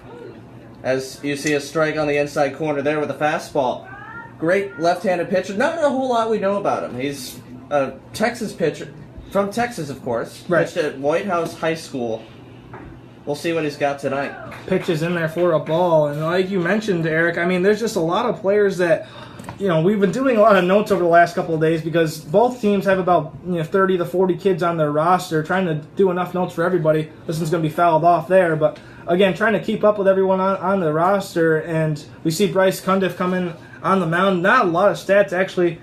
As you see a strike on the inside corner there with a fastball. Great left-handed pitcher. Not a whole lot we know about him. He's a Texas pitcher. From Texas, of course. Right. Pitched at White House High School. We'll see what he's got tonight. Pitch is in there for a ball. And like you mentioned, Eric, there's just a lot of players that we've been doing a lot of notes over the last couple of days because both teams have about 30 to 40 kids on their roster, trying to do enough notes for everybody. This one's going to be fouled off there, but again, trying to keep up with everyone on the roster, and we see Bryce Cundiff coming on the mound. Not a lot of stats actually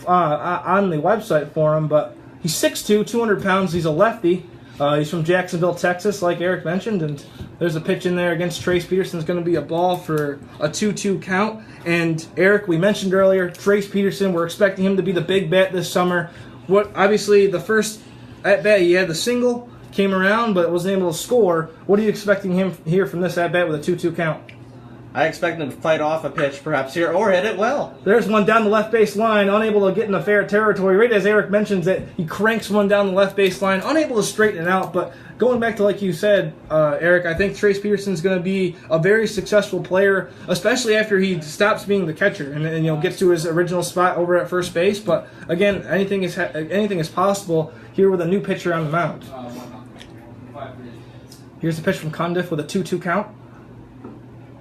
on the website for him, but he's 6'2", 200 pounds. He's a lefty. He's from Jacksonville, Texas, like Eric mentioned, and there's a pitch in there against Trace Peterson. It's going to be a ball for a 2-2 count. And Eric, we mentioned earlier, Trace Peterson, we're expecting him to be the big bat this summer. Obviously, the first at-bat, he had the single, came around, but wasn't able to score. What are you expecting him here from this at-bat with a 2-2 count? I expect him to fight off a pitch perhaps here or hit it well. There's one down the left base line, unable to get into fair territory. Right as Eric mentions it, he cranks one down the left base line, unable to straighten it out. But going back to like you said, Eric, I think Trace Peterson's going to be a very successful player, especially after he stops being the catcher and gets to his original spot over at first base. But again, anything is possible here with a new pitcher on the mound. Here's the pitch from Cundiff with a 2-2 count.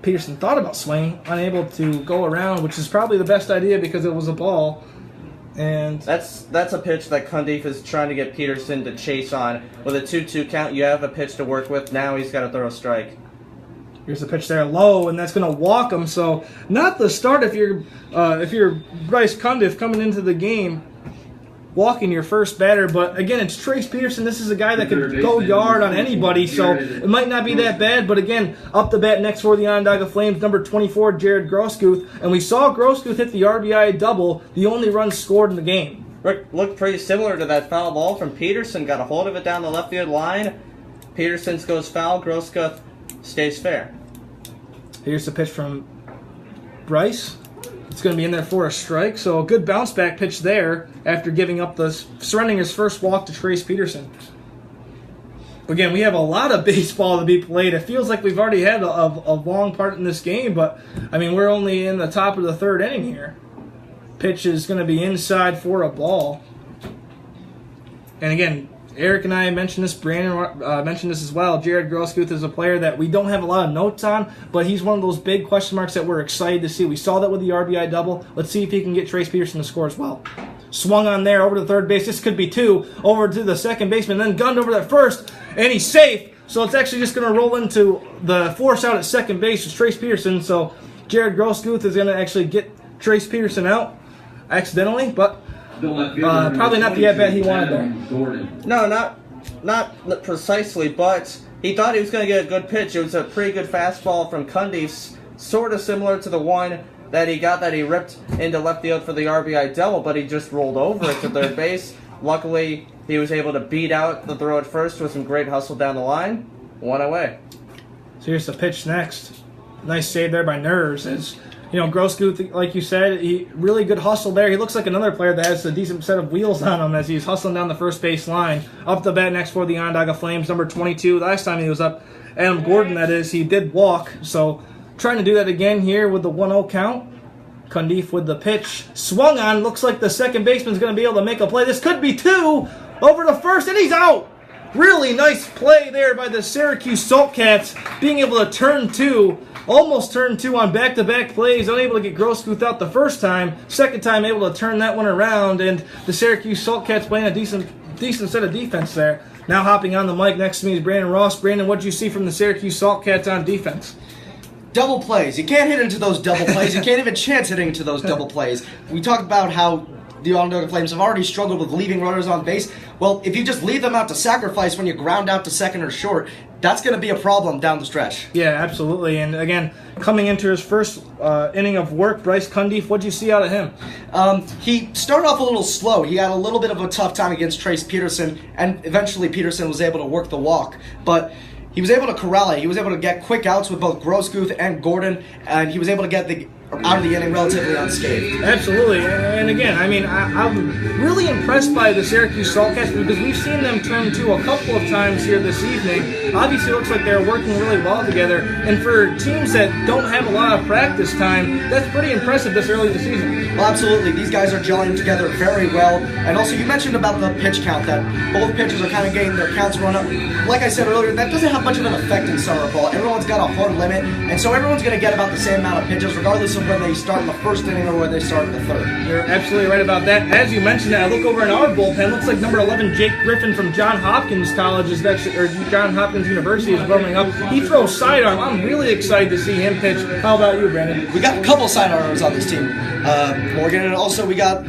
Peterson thought about swinging, unable to go around, which is probably the best idea because it was a ball. And that's a pitch that Cundiff is trying to get Peterson to chase on. With a 2-2 count, you have a pitch to work with. Now he's got to throw a strike. Here's the pitch there low, and that's going to walk him. So not the start if you're Bryce Cundiff coming into the game, walking your first batter. But again, it's Trace Peterson. This is a guy that could go yard on anybody, so it might not be that bad. But again, up the bat next for the Onondaga Flames, number 24, Jared Grosguth. And we saw Grosguth hit the RBI double, the only run scored in the game. Looked pretty similar to that foul ball from Peterson. Got a hold of it down the left field line. Peterson goes foul. Grosguth stays fair. Here's the pitch from Bryce. It's going to be in there for a strike, so a good bounce back pitch there after surrendering his first walk to Trace Peterson. Again, we have a lot of baseball to be played. It feels like we've already had a long part in this game, but I mean we're only in the top of the third inning here. Pitch is going to be inside for a ball. And again, Eric and I mentioned this, Brandon mentioned this as well. Jared Grosguth is a player that we don't have a lot of notes on, but he's one of those big question marks that we're excited to see. We saw that with the RBI double. Let's see if he can get Trace Peterson to score as well. Swung on there over to third base. This could be two. Over to the second baseman, then gunned over to first, and he's safe. So it's actually just going to roll into the force out at second base with Trace Peterson. So Jared Grosguth is going to actually get Trace Peterson out accidentally, but probably not the at-bat he wanted there. No, not precisely, but he thought he was going to get a good pitch. It was a pretty good fastball from Cundiff, sort of similar to the one that he ripped into left field for the RBI double, but he just rolled over it to third base. Luckily, he was able to beat out the throw at first with some great hustle down the line. One away. So here's the pitch next. Nice save there by Nerves. As Grosguth, like you said, he really good hustle there. He looks like another player that has a decent set of wheels on him as he's hustling down the first base line. Up the bat next for the Onondaga Flames, number 22. Last time he was up, Adam Gordon, that is, he did walk. So trying to do that again here with the 1-0 count. Cundiff with the pitch. Swung on. Looks like the second baseman's going to be able to make a play. This could be two. Over to first, and he's out. Really nice play there by the Syracuse Saltcats, being able to turn two. Almost turned two on back-to-back plays, unable to get Grosguth out the first time. Second time, able to turn that one around, and the Syracuse Saltcats playing a decent set of defense there. Now hopping on the mic next to me is Brandon Ross. Brandon, what did you see from the Syracuse Saltcats on defense? Double plays. You can't hit into those double plays. You can't even chance hitting into those double plays. We talked about how the Onondaga Flames have already struggled with leaving runners on base. Well, if you just leave them out to sacrifice when you ground out to second or short, that's going to be a problem down the stretch. Yeah, absolutely. And again, coming into his first inning of work, Bryce Cundiff, what did you see out of him? He started off a little slow. He had a little bit of a tough time against Trace Peterson, and eventually Peterson was able to work the walk. But he was able to corral it. He was able to get quick outs with both Grosguth and Gordon, and he was able to get out of the inning relatively unscathed. Absolutely. And again, I mean, I'm really impressed by the Syracuse Saltcats because we've seen them turn two a couple of times here this evening. Obviously, it looks like they're working really well together. And for teams that don't have a lot of practice time, that's pretty impressive this early in the season. Well, absolutely. These guys are gelling together very well. And also, you mentioned about the pitch count, that both pitchers are kind of getting their counts run up. Like I said earlier, that doesn't have much of an effect in summer ball. Everyone's got a hard limit, and so everyone's going to get about the same amount of pitches, regardless of of whether they start in the first inning or whether they start in the third. You're absolutely right about that. As you mentioned, I look over in our bullpen. Looks like number 11, Jake Griffin from Johns Hopkins College is actually, or Johns Hopkins University is warming up. He throws sidearm. I'm really excited to see him pitch. How about you, Brandon? We got a couple sidearmers on this team. Morgan, and also we got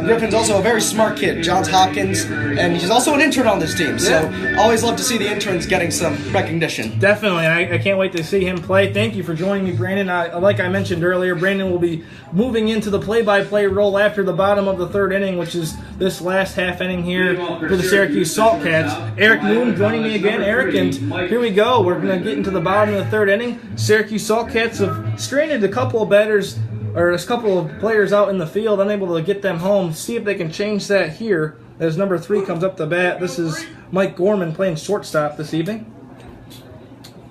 Griffin's also a very smart kid, Johns Hopkins, and he's also an intern on this team. So always love to see the interns getting some recognition. Definitely. I can't wait to see him play. Thank you for joining me, Brandon. Like I mentioned earlier, Brandon will be moving into the play-by-play role after the bottom of the third inning, which is this last half inning here for the Syracuse Saltcats. Eric Moon joining me again. Eric, and here we go. We're going to get into the bottom of the third inning. Syracuse Saltcats have stranded a couple of batters, or a couple of players out in the field, unable to get them home. See if they can change that here as number 3 comes up the bat. This is Mike Gorman playing shortstop this evening.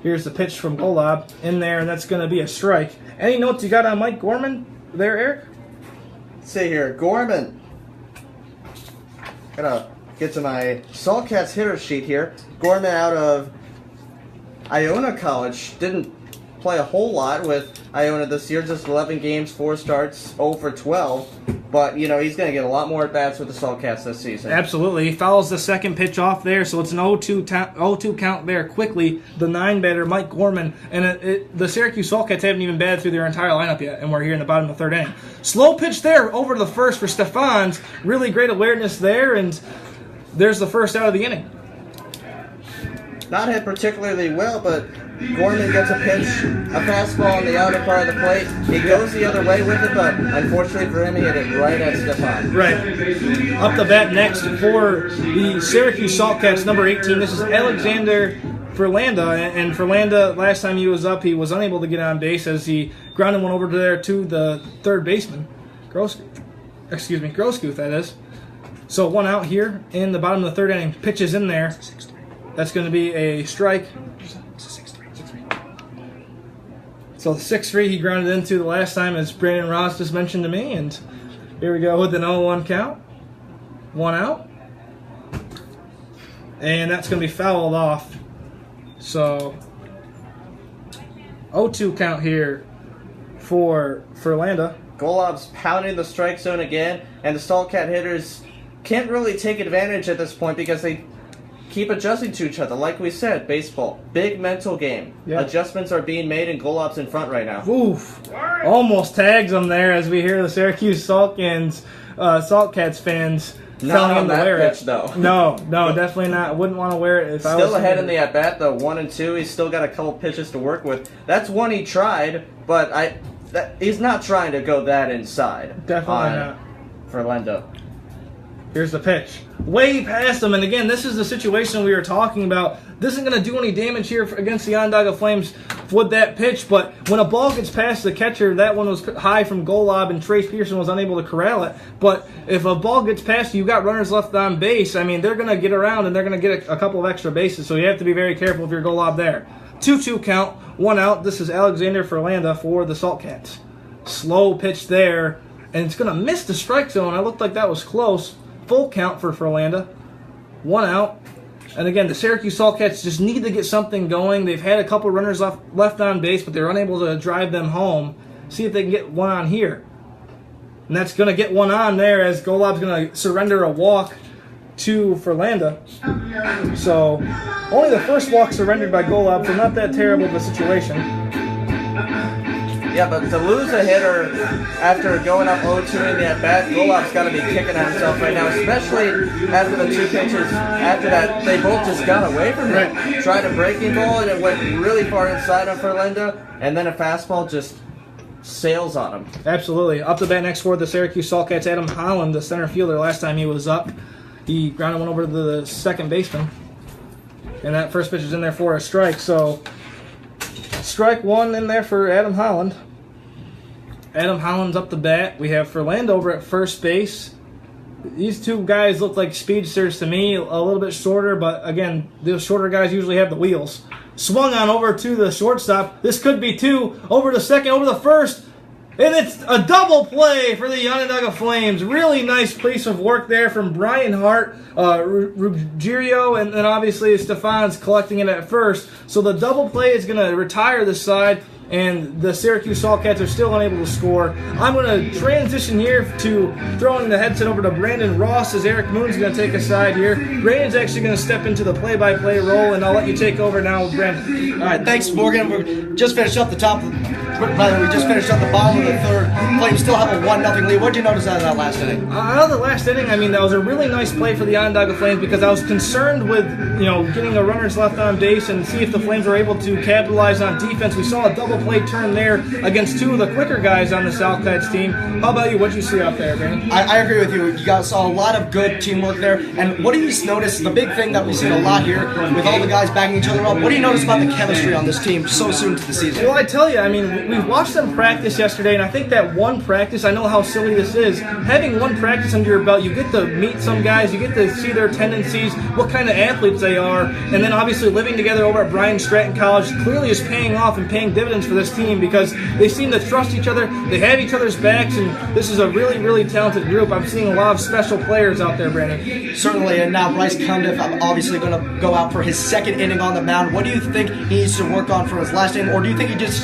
Here's the pitch from Golob in there, and that's going to be a strike. Any notes you got on Mike Gorman there, Eric? Let's see here, Gorman. Gotta get to my Saltcats hitter sheet here. Gorman out of Iona College. Didn't play a whole lot with Iona this year, just 11 games, 4 starts, 0 for 12. But, you know, he's going to get a lot more at-bats with the Saltcats this season. Absolutely. He fouls the second pitch off there, so it's an 0-2 count there quickly. The 9-batter, Mike Gorman. And the Syracuse Saltcats haven't even batted through their entire lineup yet, and we're here in the bottom of the third inning. Slow pitch there over to the first for Stephans. Really great awareness there, and there's the first out of the inning. Not hit particularly well, but Gorman gets a pitch, a fastball on the outer part of the plate. He goes the other way with it, but unfortunately for him, he hit it right at Stefan. Right. Up the bat next for the Syracuse Saltcats, number 18. This is Alexander Ferlanda, and Ferlanda, last time he was up, he was unable to get on base as he grounded one over there to the third baseman. Groskuth, that is. So 1 out here in the bottom of the third inning. Pitches in there. That's going to be a strike. So the 6-3 he grounded into the last time, as Brandon Ross just mentioned to me. And here we go with an 0-1 count. 1 out. And that's going to be fouled off. So 0-2 count here for Ferlanda. Golob's pounding the strike zone again, and the Saltcat hitters can't really take advantage at this point because they keep adjusting to each other. Like we said, baseball, big mental game. Yeah. Adjustments are being made, and Golob's in front right now. Oof. Almost tags him there as we hear the Syracuse Saltcats fans telling him to wear pitch, it. though. No, definitely not. Wouldn't want to wear it if I was Still ahead him. in the at-bat, though, 1 and 2. He's still got a couple pitches to work with. That's one he tried, but he's not trying to go that inside. Definitely not. Ferlanda. Here's the pitch. Way past him, and again, this is the situation we were talking about. This isn't going to do any damage here against the Onondaga Flames with that pitch, but when a ball gets past the catcher, that one was high from Golob, and Trace Pearson was unable to corral it. But if a ball gets past you, you've got runners left on base. I mean, they're going to get around, and they're going to get a couple of extra bases, so you have to be very careful if you're Golob there. 2-2 count, 1 out. This is Alexander Ferlanda for the Saltcats. Slow pitch there, and it's going to miss the strike zone. I looked like that was close. Full count for Ferlanda. 1 out. And again, the Syracuse Saltcats just need to get something going. They've had a couple runners left on base, but they're unable to drive them home. See if they can get one on here. And that's going to get one on there as Golob's going to surrender a walk to Ferlanda. So only the first walk surrendered by Golob, so not that terrible of a situation. Yeah, but to lose a hitter after going up 0-2 in the at-bat, Golob's got to be kicking at himself right now, especially after the 2 pitches. After that, they both just got away from him. Right. Tried a breaking ball, and it went really far inside on Ferlanda, and then a fastball just sails on him. Absolutely. Up the bat next for the Syracuse Saltcats, Adam Holland, the center fielder. Last time he was up, he grounded one over to the second baseman. And that first pitch is in there for a strike. So strike 1 in there for Adam Holland. Adam Holland's up the bat. We have Ferlanda over at first base. These 2 guys look like speedsters to me, a little bit shorter, but again, those shorter guys usually have the wheels. Swung on over to the shortstop. This could be 2. Over to second, over to first. And it's a double play for the Onondaga Flames. Really nice piece of work there from Brian Hart, Ruggiero, and then obviously Stefan's collecting it at first. So the double play is going to retire the side. and the Syracuse Saltcats are still unable to score. I'm going to transition here to throwing the headset over to Brandon Ross as Eric Moon's going to take a side here. Brandon's actually going to step into the play-by-play role, and I'll let you take over now, Brandon. All right, thanks, Morgan. We just finished up the bottom of the third. Flames still have a 1-0 lead. What did you notice out of that last inning? Out of the last inning, I mean, that was a really nice play for the Onondaga Flames because I was concerned with, getting a runners left on base and see if the Flames were able to capitalize on defense. We saw a double play turn there against two of the quicker guys on the Southcats team. How about you? What did you see out there, Brandon? I agree with you. You guys saw a lot of good teamwork there. And what do you notice? The big thing that we've seen a lot here with all the guys backing each other up. What do you notice about the chemistry on this team so soon to the season? Well, I tell you, I mean, we watched them practice yesterday, and I think that one practice, I know how silly this is, having one practice under your belt, you get to meet some guys, you get to see their tendencies, what kind of athletes they are, and then obviously living together over at Bryan Stratton College clearly is paying off and paying dividends for this team because they seem to trust each other, they have each other's backs, and this is a really, really talented group. I'm seeing a lot of special players out there, Brandon. Certainly, and now Bryce Cundiff, I'm obviously going to go out for his second inning on the mound. What do you think he needs to work on for his last inning, or do you think he just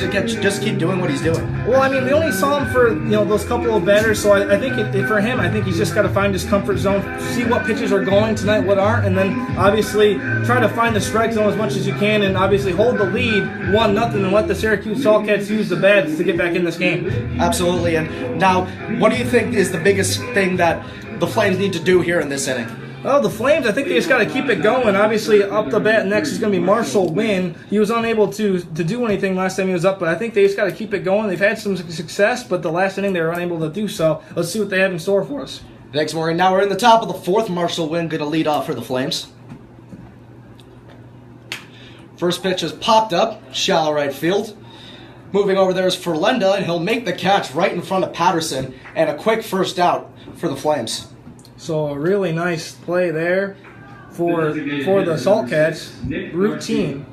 keep doing what he's doing? Well, I mean, we only saw him for those couple of batters, so I think for him, I think he's just got to find his comfort zone, see what pitches are going tonight, what aren't, and then obviously try to find the strike zone as much as you can, and obviously hold the lead 1-0 and let the Syracuse Saltcats use the bats to get back in this game. Absolutely. And now, what do you think is the biggest thing that the Flames need to do here in this inning? Well, the Flames, I think they just got to keep it going. Obviously, up the bat next is going to be Marshall Wynn. He was unable to do anything last time he was up, but I think they just got to keep it going. They've had some success, but the last inning they were unable to do so. Let's see what they have in store for us. Thanks, Morgan. Now we're in the top of the fourth. Marshall Wynn going to lead off for the Flames. First pitch is popped up, shallow right field. Moving over there is Ferlenda, and he'll make the catch right in front of Patterson, and a quick first out for the Flames. So a really nice play there for the Saltcats. Routine.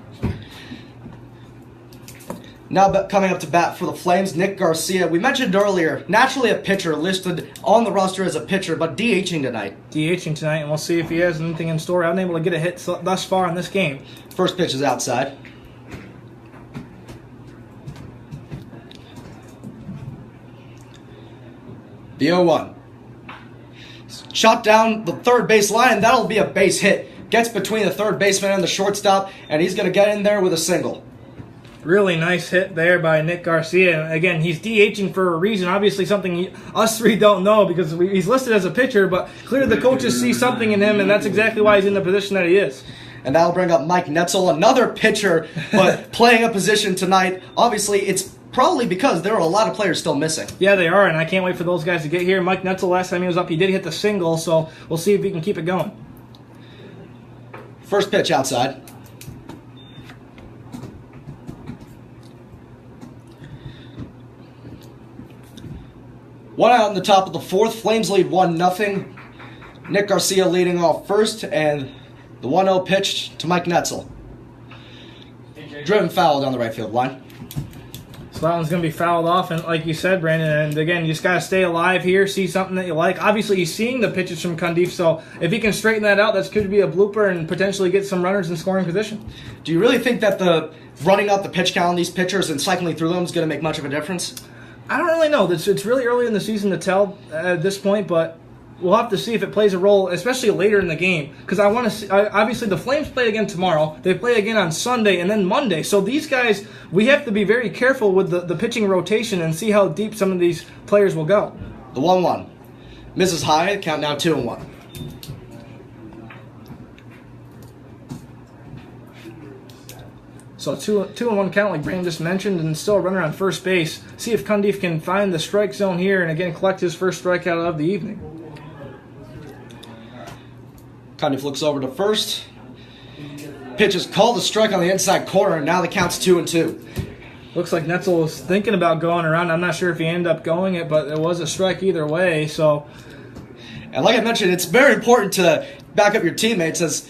Now coming up to bat for the Flames, Nick Garcia. We mentioned earlier, naturally a pitcher listed on the roster as a pitcher, but DHing tonight. DHing tonight, and we'll see if he has anything in store. Unable to get a hit thus far in this game. First pitch is outside. The 0-1. Shot down the third base line, and that'll be a base hit. Gets between the third baseman and the shortstop, and he's going to get in there with a single. Really nice hit there by Nick Garcia. And again, he's DHing for a reason. Obviously something us three don't know because he's listed as a pitcher, but clearly the coaches see something in him, and that's exactly why he's in the position that he is. And that'll bring up Mike Netzel, another pitcher, but playing a position tonight. Obviously, it's probably because there are a lot of players still missing. Yeah, they are, and I can't wait for those guys to get here. Mike Netzel, last time he was up, he did hit the single, so we'll see if he can keep it going. First pitch outside. One out in the top of the fourth. Flames lead 1-0. Nick Garcia leading off first, and the 1-0 pitch to Mike Netzel. Driven foul down the right field line. So that one's going to be fouled off, and like you said, Brandon, and again, you just got to stay alive here, see something that you like. Obviously, he's seeing the pitches from Cundiff, so if he can straighten that out, that could be a blooper and potentially get some runners in scoring position. Do you really think that the running up the pitch count on these pitchers and cycling through them is going to make much of a difference? I don't really know. It's really early in the season to tell at this point, but we'll have to see if it plays a role, especially later in the game. Because I want to see, obviously, the Flames play again tomorrow. They play again on Sunday and then Monday. So these guys, we have to be very careful with the pitching rotation and see how deep some of these players will go. The 1-1. Misses high, count now 2-1. So 2-1 count, like Brandon just mentioned, and still a runner on first base. See if Cundiff can find the strike zone here and again collect his first strikeout of the evening. Cundiff looks over to first. Pitch is called a strike on the inside corner, and now the count's 2-2. Looks like Netzel was thinking about going around. I'm not sure if he ended up going it, but it was a strike either way. So, and like I mentioned, it's very important to back up your teammates, as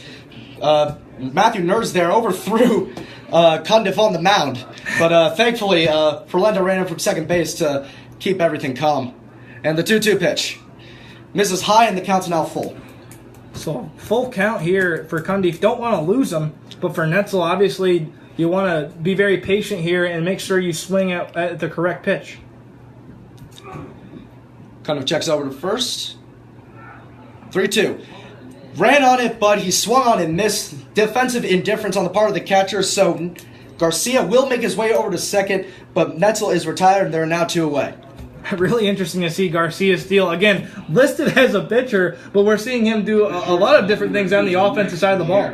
Matthew Nerds there overthrew Cundiff on the mound. But thankfully, Ferlenda ran in from second base to keep everything calm. And the 2-2 pitch misses high, and the count's now full. So full count here for Cundiff. Don't want to lose him, but for Netzel, obviously you want to be very patient here and make sure you swing at the correct pitch. Kind of checks over to first. 3-2. Ran on it, but he swung on and missed. Defensive indifference on the part of the catcher, so Garcia will make his way over to second, but Netzel is retired, and they're now 2 away. Really interesting to see Garcia steal. Again, listed as a pitcher, but we're seeing him do a lot of different things on the offensive side of the ball.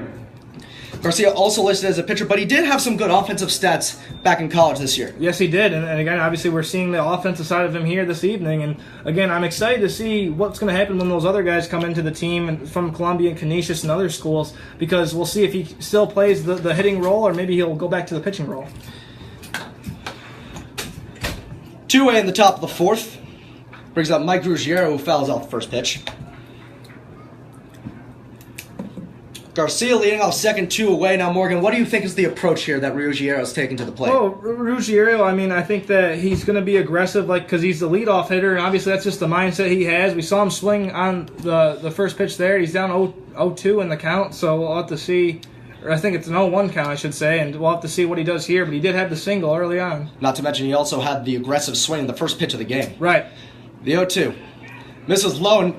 Garcia also listed as a pitcher, but he did have some good offensive stats back in college this year. Yes, he did. And again, obviously, we're seeing the offensive side of him here this evening. And again, I'm excited to see what's going to happen when those other guys come into the team and from Columbia and Canisius and other schools, because we'll see if he still plays the hitting role or maybe he'll go back to the pitching role. 2 away in the top of the 4th. Brings up Mike Ruggiero, who fouls out the first pitch. Garcia leading off second, 2 away. Now, Morgan, what do you think is the approach here that Ruggiero is taking to the plate? Oh, Ruggiero, I mean, I think that he's going to be aggressive, because he's the leadoff hitter, and obviously that's just the mindset he has. We saw him swing on the first pitch there. He's down 0-2 in the count, so we'll have to see. Or I think it's an 0-1 count, I should say, and we'll have to see what he does here. But he did have the single early on. Not to mention he also had the aggressive swing in the first pitch of the game. Right. The 0-2. Misses low, and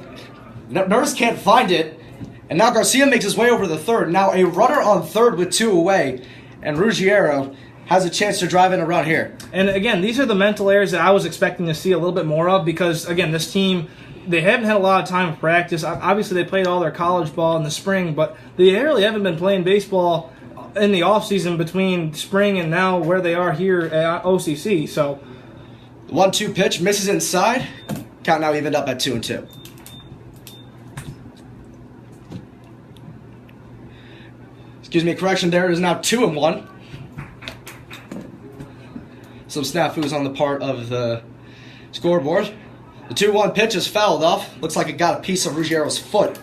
Nurse can't find it. And now Garcia makes his way over to the third. Now a runner on third with 2 away. And Ruggiero has a chance to drive in a run here. And again, these are the mental errors that I was expecting to see a little bit more of, because, again, this team, they haven't had a lot of time to practice. Obviously, they played all their college ball in the spring, but they really haven't been playing baseball in the offseason between spring and now where they are here at OCC. So, 1-2 pitch, misses inside. Count now evened up at 2-2. Excuse me, correction there. It is now 2-1. Some snafus on the part of the scoreboard. The 2-1 pitch is fouled off. Looks like it got a piece of Ruggiero's foot.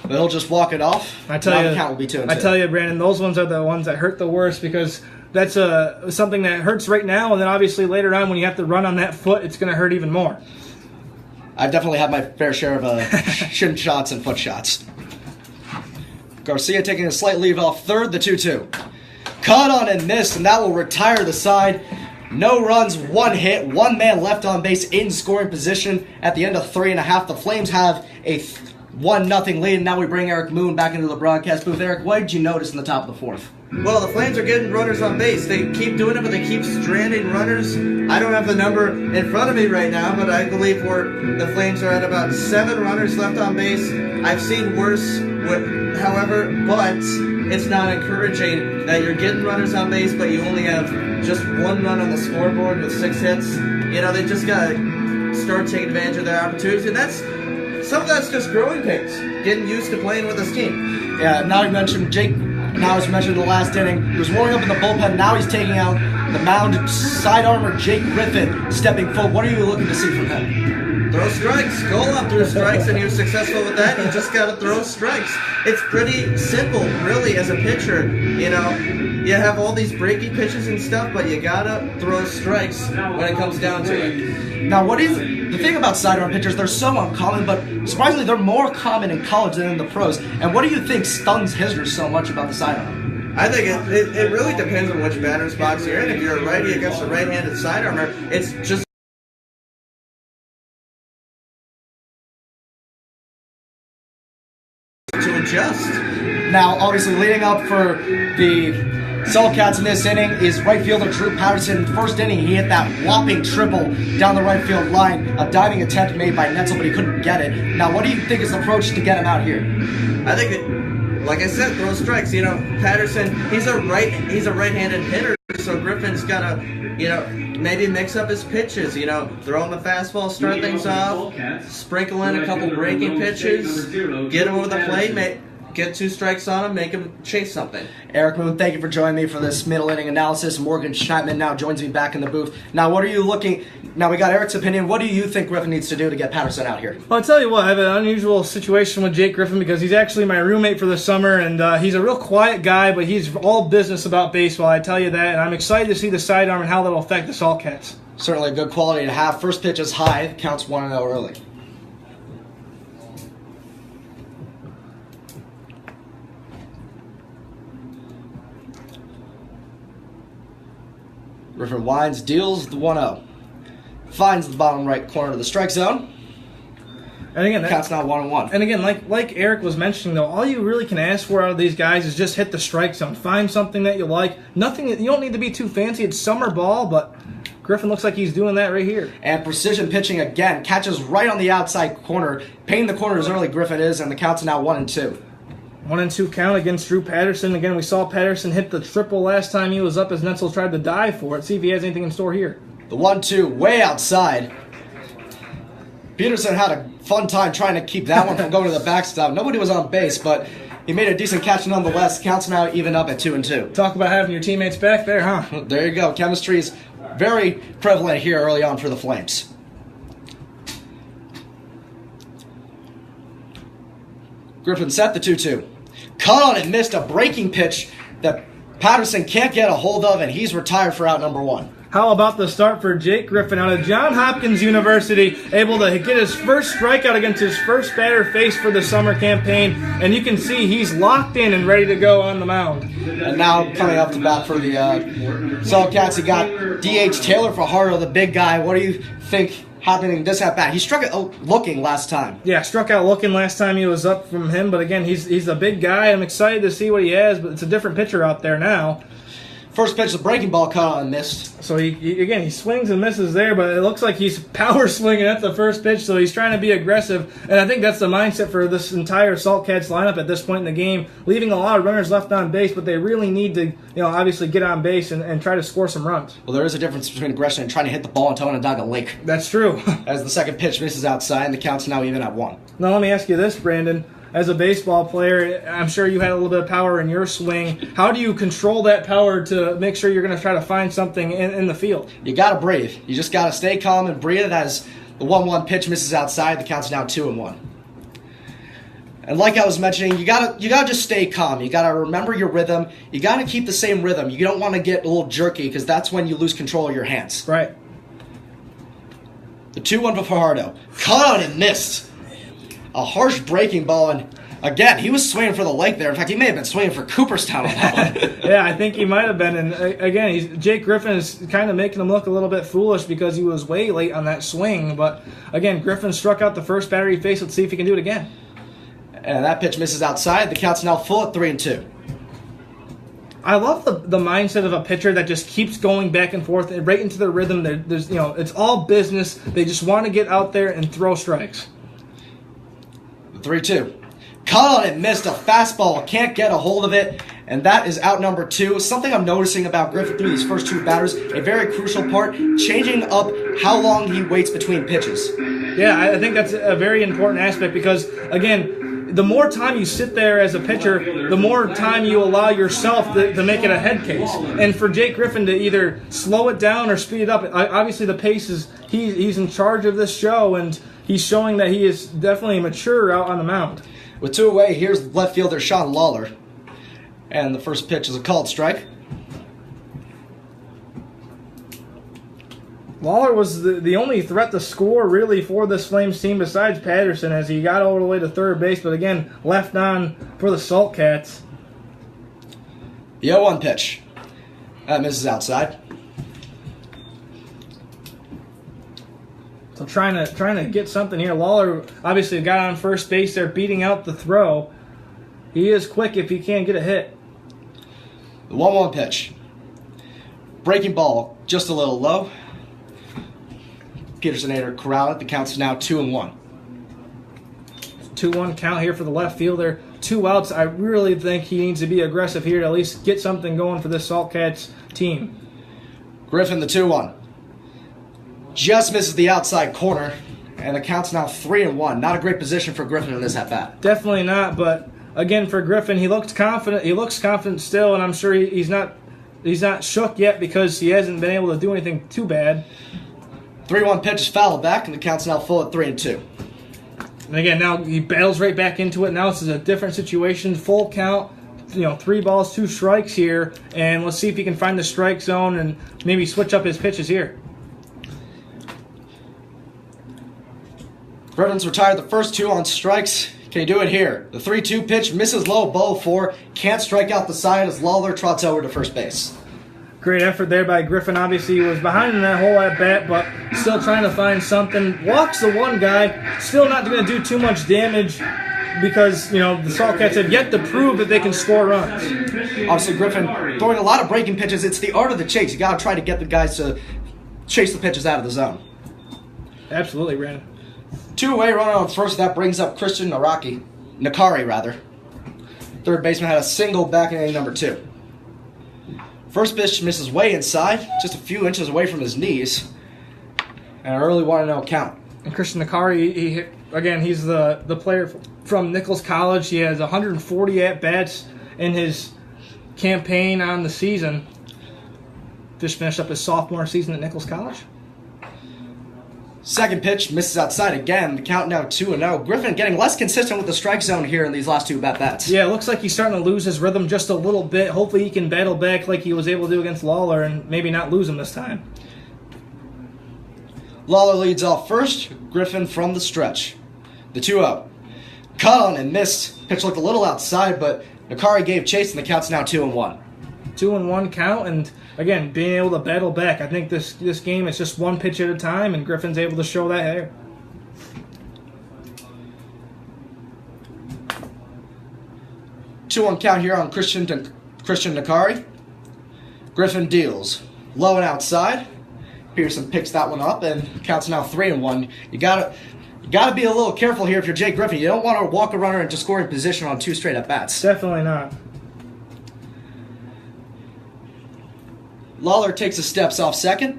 But he'll just walk it off. I tell now you, the count will be 2-2. I tell you, Brandon, those ones are the ones that hurt the worst, because that's something that hurts right now, and then obviously later on when you have to run on that foot, it's going to hurt even more. I've definitely had my fair share of shin shots and foot shots. Garcia taking a slight lead off third, the 2-2. Caught on and missed, and that will retire the side. No runs, 1 hit, 1 man left on base in scoring position at the end of 3.5. The Flames have a 1-0 lead, and now we bring Eric Moon back into the broadcast booth. Eric, what did you notice in the top of the 4th? Well, the Flames are getting runners on base. They keep doing it, but they keep stranding runners. I don't have the number in front of me right now, but I believe the Flames are at about 7 runners left on base. I've seen worse, however, but it's not encouraging that you're getting runners on base, but you only have just 1 run on the scoreboard with 6 hits. You know, they just got to start taking advantage of their opportunities, and some of that's just growing pains, getting used to playing with this team. Yeah, now you mentioned Jake. Now, as mentioned in the last inning, he was warming up in the bullpen. Now he's taking out the mound side armor Jake Griffin stepping forward. What are you looking to see from him? Throw strikes. Goal through strikes, and he was successful with that. You just got to throw strikes. It's pretty simple, really, as a pitcher. You know, you have all these breaky pitches and stuff, but you got to throw strikes when it comes down to it. Now, what is the thing about sidearm pitchers? They're so uncommon, but surprisingly, they're more common in college than in the pros. And what do you think stuns hitters so much about the sidearm? I think it really depends on which batter's box you're in. If you're a righty against a right-handed sidearmer, it's just to adjust. Now, obviously, leading up for the Saltcats in this inning is right fielder Drew Patterson. First inning, he hit that whopping triple down the right field line. A diving attempt made by Netzel, but he couldn't get it. Now, what do you think is the approach to get him out here? I think that, like I said, throw strikes. You know, Patterson, he's a right-handed hitter, so Griffin's got to, you know, maybe mix up his pitches. You know, throw him a fastball, start things off, sprinkle in a couple breaking pitches, get him over the plate, get 2 strikes on him, make him chase something. Eric Moon, thank you for joining me for this middle inning analysis. Morgan Chapman now joins me back in the booth. Now, what are you looking? Now we got Eric's opinion. What do you think Griffin needs to do to get Patterson out here? Well, I'll tell you what, I have an unusual situation with Jake Griffin because he's actually my roommate for the summer, and he's a real quiet guy, but he's all business about baseball, I tell you that, and I'm excited to see the sidearm and how that'll affect the Saltcats. Certainly a good quality to have. First pitch is high, counts 1-0 early. Griffin winds, deals the 1-0. Finds the bottom right corner of the strike zone. And again, Counts now 1-1. And again, like Eric was mentioning, though, all you really can ask for out of these guys is just hit the strike zone. Find something that you like. Nothing. You don't need to be too fancy. It's summer ball, but Griffin looks like he's doing that right here. And precision pitching again. Catches right on the outside corner. Painting the corner as early Griffin is, and the count's now 1-2. 1-2 count against Drew Patterson. Again, we saw Patterson hit the triple last time he was up as Netzel tried to dive for it. See if he has anything in store here. The 1-2 way outside. Peterson had a fun time trying to keep that one from going to the backstop. Nobody was on base, but he made a decent catch nonetheless. Counts now even up at 2-2. Talk about having your teammates back there, huh? There you go. Chemistry is very prevalent here early on for the Flames. Griffin set the 2-2. Cut on it, missed a breaking pitch that Patterson can't get a hold of, and he's retired for out number 1. How about the start for Jake Griffin out of Johns Hopkins University, able to get his first strikeout against his first batter faced for the summer campaign, and you can see he's locked in and ready to go on the mound. And now coming up to bat for the Saltcats, he got D.H. Taylor Fajardo, the big guy. What do you think happening this at bat? He struck out looking last time. Yeah, struck out looking last time he was up from him, but again, he's a big guy. I'm excited to see what he has, but it's a different pitcher out there now. First pitch, the breaking ball cut on and missed. So he swings and misses there, but it looks like he's power swinging at the first pitch, so he's trying to be aggressive. And I think that's the mindset for this entire Saltcats lineup at this point in the game, leaving a lot of runners left on base, but they really need to, obviously get on base and try to score some runs. Well, there is a difference between aggression and trying to hit the ball into Onondaga Lake. That's true. As the second pitch misses outside, and the count's now even at 1. Now let me ask you this, Brandon. As a baseball player, I'm sure you had a little bit of power in your swing. How do you control that power to make sure you're going to try to find something in the field? You got to breathe. You just got to stay calm and breathe as the 1-1 pitch misses outside. The count's now 2-1. And like I was mentioning, you gotta just stay calm. You gotta remember your rhythm. You gotta keep the same rhythm. You don't want to get a little jerky because that's when you lose control of your hands. Right. The 2-1 for Fajardo. Cut on and missed. A harsh breaking ball, and again, he was swinging for the leg there. In fact, he may have been swinging for Cooperstown on that one. Yeah, I think he might have been. And again, Jake Griffin is kind of making him look a little bit foolish because he was way late on that swing. But again, Griffin struck out the first batter he faced. Let's see if he can do it again. And that pitch misses outside. The count's now full at 3-2. I love the mindset of a pitcher that just keeps going back and forth and right into their rhythm. There's it's all business. They just want to get out there and throw strikes. 3-2. Cut on it, missed a fastball, can't get a hold of it, and that is out number 2. Something I'm noticing about Griffin through these first 2 batters, a very crucial part, changing up how long he waits between pitches. Yeah, I think that's a very important aspect because, again, the more time you sit there as a pitcher, the more time you allow yourself to make it a head case. And for Jake Griffin to either slow it down or speed it up, obviously the pace is, he's in charge of this show, and he's showing that he is definitely mature out on the mound. With 2 away, here's left fielder Sean Lawler. And the first pitch is a called strike. Lawler was the only threat to score really for this Flames team besides Patterson as he got all the way to third base, but again, left on for the Saltcats. The 0-1 pitch. That misses outside. So trying to get something here. Lawler obviously got on first base there, beating out the throw. He is quick if he can get a hit. The 1-1 pitch. Breaking ball just a little low. Peterson able to corral it. The count's now 2-1. 2-1 count here for the left fielder. 2 outs. I really think he needs to be aggressive here to at least get something going for this Saltcats team. Griffin, the 2-1. Just misses the outside corner, and the count's now 3-1. Not a great position for Griffin in this at-bat. Definitely not, but again, for Griffin, he looks confident. He looks confident still, and I'm sure he's not shook yet because he hasn't been able to do anything too bad. 3-1 pitch is fouled back, and the count's now full at 3-2. And again, now he battles right back into it. Now this is a different situation. Full count, 3 balls, 2 strikes here, and let's see if he can find the strike zone and maybe switch up his pitches here. Griffin's retired the first 2 on strikes. Can he do it here? The 3-2 pitch misses low, ball 4. Can't strike out the side as Lawler trots over to first base. Great effort there by Griffin. Obviously, he was behind in that hole at bat, but still trying to find something. Walks the one guy. Still not going to do too much damage because, the Saltcats have yet to prove that they can score runs. Obviously, Griffin throwing a lot of breaking pitches. It's the art of the chase. You got to try to get the guys to chase the pitches out of the zone. Absolutely, Brandon. 2-away runner on first. That brings up Christian Nakari. Third baseman had a single back in inning number 2. First pitch misses way inside, just a few inches away from his knees. And an early 1-0 count. And Christian Nakari, he's the player from Nichols College. He has 140 at-bats in his campaign on the season. Just finished up his sophomore season at Nichols College. Second pitch misses outside again. The count now 2-0. Griffin getting less consistent with the strike zone here in these last 2 at-bats. Yeah, it looks like he's starting to lose his rhythm just a little bit. Hopefully he can battle back like he was able to do against Lawler and maybe not lose him this time. Lawler leads off first. Griffin from the stretch. The 2-0. Cut on and missed. Pitch looked a little outside, but Nakari gave chase, and the count's now 2-1. 2-1 count, and again, being able to battle back. I think this game is just one pitch at a time, and Griffin's able to show that here. Two on count here on Christian Nakari. Griffin deals. Low and outside. Pearson picks that one up, and counts now 3-1. You gotta be a little careful here if you're Jake Griffin. You don't want to walk a runner into scoring position on 2 straight at-bats. Definitely not. Lawler takes the steps off second.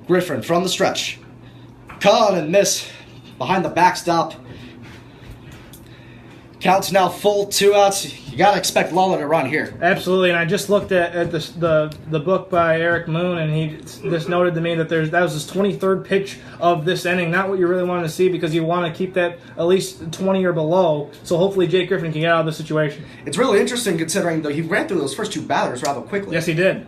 Griffin from the stretch. Cut and miss behind the backstop. Counts now full, 2 outs. You got to expect Lawler to run here. Absolutely, and I just looked at the book by Eric Moon, and he just noted to me that that was his 23rd pitch of this inning. Not what you really want to see because you want to keep that at least 20 or below. So hopefully Jake Griffin can get out of the situation. It's really interesting considering though he ran through those first 2 batters rather quickly. Yes, he did.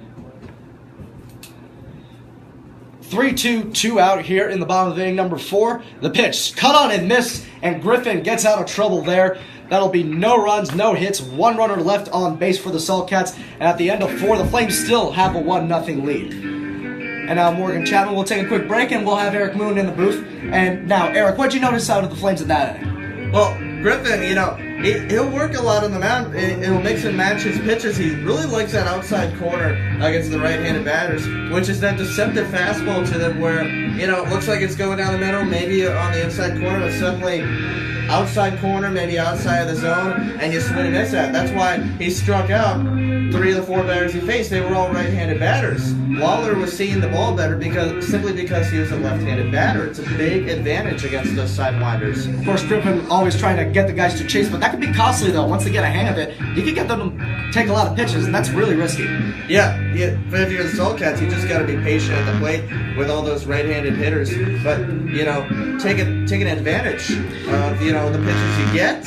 3-2, 2 out here in the bottom of inning number 4. The pitch, cut on and miss, and Griffin gets out of trouble there. That'll be no runs, no hits, 1 runner left on base for the Saltcats. And at the end of 4, the Flames still have a 1-0 lead. And now Morgan Chapman will take a quick break, and we'll have Eric Moon in the booth. And now, Eric, what'd you notice out of the Flames in that inning? Well, Griffin, he'll work a lot on the mound. He'll mix and match his pitches. He really likes that outside corner against the right-handed batters, which is that deceptive fastball to them where, it looks like it's going down the middle, maybe on the inside corner, but suddenly outside corner, maybe outside of the zone, and you swing and miss that. That's why he struck out 3 of the 4 batters he faced. They were all right-handed batters. Lawler was seeing the ball better simply because he was a left-handed batter. It's a big advantage against those sidewinders. Of course, Griffin always trying to get the guys to chase, but that could be costly, though. Once they get a hang of it, you can get them to take a lot of pitches, and that's really risky. Yeah. But if you're the Saltcats, you just got to be patient at the plate with all those right-handed hitters. But, take an advantage of, the pitches you get.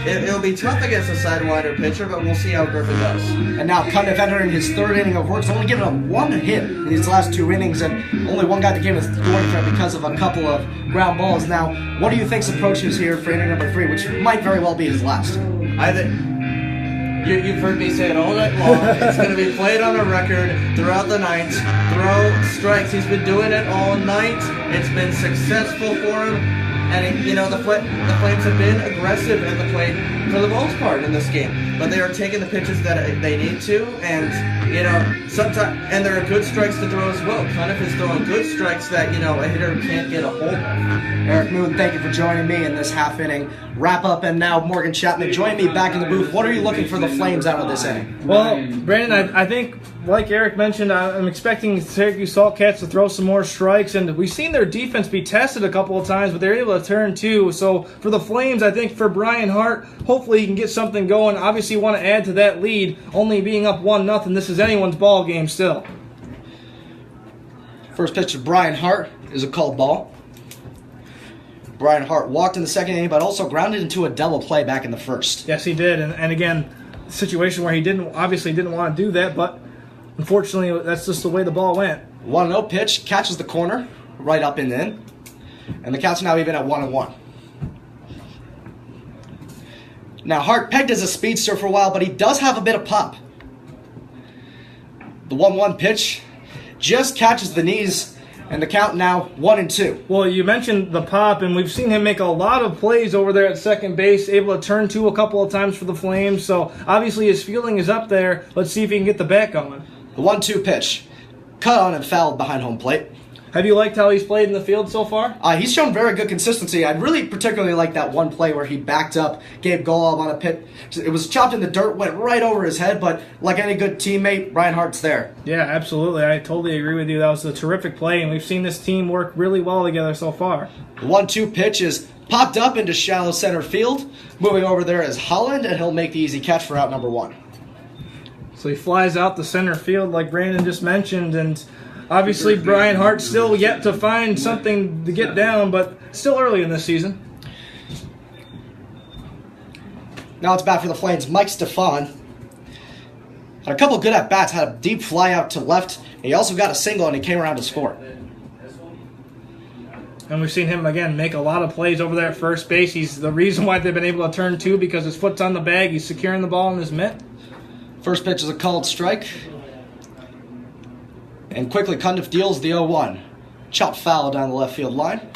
It'll be tough against a sidewinder pitcher, but we'll see how Griffin does. And now Cundiff entering his 3rd inning of work. He's only given him 1 hit in these last 2 innings, and only 1 guy that gave him a scoring threat because of a couple of ground balls. Now, what do you think's approach is here for inning number 3, which might very well be his last? I think you've heard me say it all night long. It's going to be played on a record throughout the night. Throw strikes. He's been doing it all night. It's been successful for him. And, the Flames have been aggressive at the plate for the most part in this game. But they are taking the pitches that they need to, and, sometimes, and there are good strikes to throw as well. Cundiff is throwing good strikes that, a hitter can't get a hold of. Eric Moon, thank you for joining me in this half-inning wrap-up. And now Morgan Chapman, join me back in the booth. What are you looking for the Flames out of this inning? Well, Brandon, I think, like Eric mentioned, I'm expecting Syracuse Saltcats to throw some more strikes, and we've seen their defense be tested a couple of times, but they're able to turn 2. So for the Flames, I think for Brian Hart, hopefully he can get something going. Obviously, you want to add to that lead, only being up 1-0. This is anyone's ball game still. First pitch to Brian Hart is a called ball. Brian Hart walked in the 2nd inning, but also grounded into a double play back in the 1st. Yes, he did, and again, a situation where he obviously didn't want to do that, but unfortunately, that's just the way the ball went. 1-0 pitch, catches the corner, right up and in. And the count's now even at 1-1. Now, Hart pegged as a speedster for a while, but he does have a bit of pop. The 1-1 pitch just catches the knees, and the count now 1-2. Well, you mentioned the pop, and we've seen him make a lot of plays over there at second base, able to turn two a couple of times for the Flames, so obviously his fielding is up there. Let's see if he can get the bat going. The 1-2 pitch, cut on and fouled behind home plate. Have you liked how he's played in the field so far? He's shown very good consistency. I really particularly like that one play where he backed up, gave Golub on a pitch. It was chopped in the dirt, went right over his head, but like any good teammate, Brian Hart's there. Yeah, absolutely. I totally agree with you. That was a terrific play, and we've seen this team work really well together so far. The 1-2 pitch is popped up into shallow center field. Moving over there is Holland, and he'll make the easy catch for out number 1. So he flies out the center field like Brandon just mentioned, and obviously Brian Hart still yet to find something to get down, but still early in this season. Now it's back for the Flames. Mike Stefan had a couple good at-bats, had a deep fly out to left. He also got a single, and he came around to score. And we've seen him, again, make a lot of plays over there at first base. He's the reason why they've been able to turn two, because his foot's on the bag. He's securing the ball in his mitt. First pitch is a called strike. And quickly, Cundiff deals the 0-1. Chopped foul down the left field line.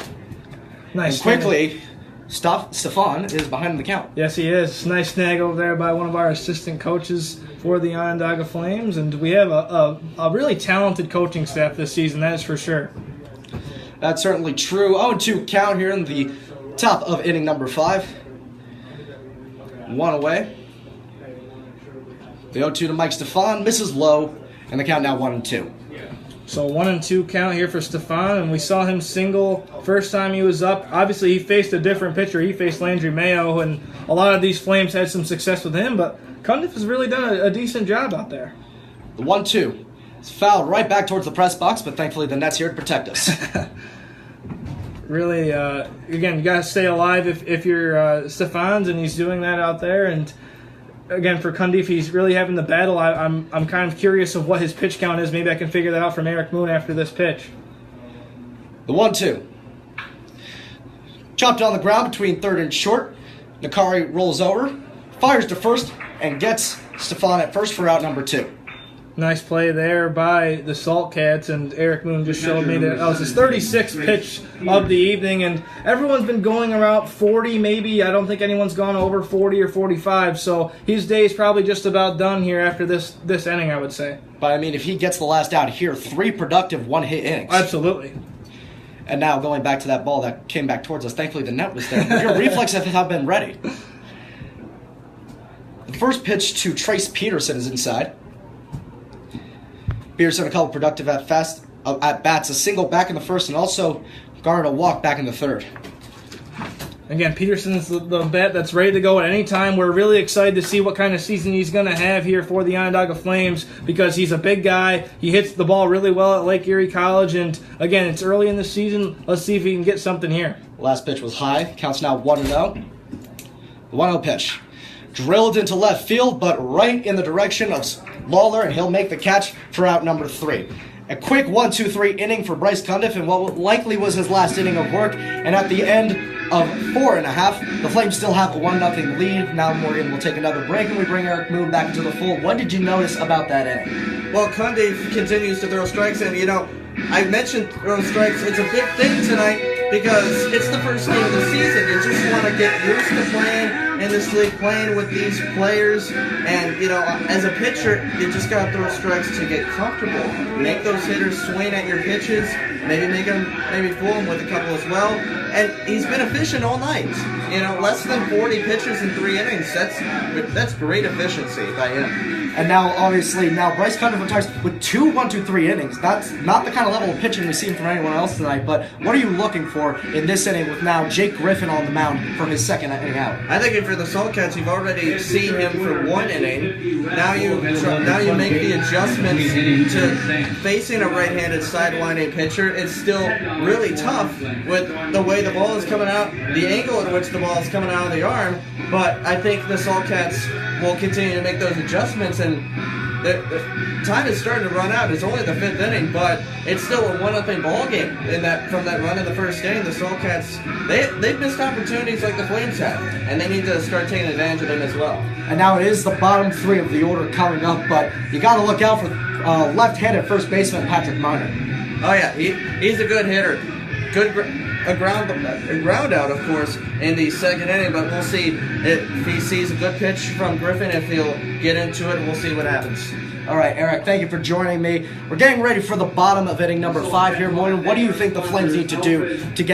Nice. And quickly, Stefan is behind the count. Yes, he is. Nice snag over there by one of our assistant coaches for the Onondaga Flames. And we have a really talented coaching staff this season, that is for sure. That's certainly true. 0-2 count here in the top of inning number 5. 1 away. The 0-2 to Mike Stefan misses low, and the count now 1-2. So 1-2 count here for Stefan, and we saw him single first time he was up. Obviously, he faced a different pitcher. He faced Landry Mayo, and a lot of these Flames had some success with him, but Cundiff has really done a decent job out there. The 1-2 is fouled right back towards the press box, but thankfully the net's here to protect us. Really, again, you got to stay alive if you're Stefan's, and he's doing that out there, and again, for Cundiff, he's really having the battle. I'm kind of curious of what his pitch count is. Maybe I can figure that out from Eric Moon after this pitch. The 1-2. Chopped on the ground between third and short. Nakari rolls over, fires to first, and gets Stefan at first for out number 2. Nice play there by the Salt Cats, and Eric Moon just showed me that was his 36th pitch of the evening, and everyone's been going around 40 maybe. I don't think anyone's gone over 40 or 45, so his day is probably just about done here after this inning, I would say. But I mean, if he gets the last out here, 3 productive one-hit innings. Absolutely. And now going back to that ball that came back towards us, thankfully the net was there. Your reflexes have been ready. The first pitch to Trace Peterson is inside. Peterson a couple productive at bats, a single back in the first, and also garnered a walk back in the third. Again, Peterson's the bat that's ready to go at any time. We're really excited to see what kind of season he's going to have here for the Onondaga Flames, because he's a big guy. He hits the ball really well at Lake Erie College, and again, it's early in the season. Let's see if he can get something here. Last pitch was high. Counts now 1-0. The 1-0 pitch. Drilled into left field, but right in the direction of Lawler, and he'll make the catch for out number 3. A quick 1-2-3 inning for Bryce Cundiff in what likely was his last inning of work, and at the end of 4.5, the Flames still have a 1-0 lead. Now Morgan will take another break, and we bring Eric Moon back into the fold. What did you notice about that inning? Well, Cundiff continues to throw strikes, and I mentioned throwing strikes. It's a big thing tonight because it's the first game of the season. You just want to get used to playing in this league, playing with these players, and as a pitcher, you just gotta throw strikes to get comfortable. Make those hitters swing at your pitches, maybe fool them with a couple as well. And he's been efficient all night. Less than 40 pitches in 3 innings. That's great efficiency by him. And now, obviously, Bryce Cundiff retires with 2 1-2-3 innings. That's not the kind of level of pitching we've seen from anyone else tonight, but what are you looking for in this inning with now Jake Griffin on the mound for his second inning out? I think for the Salt Cats, you've already seen him for 1 inning. Now you make the adjustments to facing a right-handed sidewinding pitcher. It's still really tough with the way the ball is coming out, the angle at which the ball is coming out of the arm, but I think the Salt Cats will continue to make those adjustments, and the time is starting to run out. It's only the 5th inning, but it's still a 1-0 ball game. From that run in the first inning, the Saltcats they've missed opportunities like the Flames have, and they need to start taking advantage of them as well. And now it is the bottom 3 of the order coming up, but you got to look out for left-handed first baseman Patrick Miner. Oh yeah, he's a good hitter. A ground out, of course, in the 2nd inning, but we'll see if he sees a good pitch from Griffin, if he'll get into it, and we'll see what happens. All right, Eric, thank you for joining me. We're getting ready for the bottom of inning number 5 here. Moylan, what do you think the Flames need to do to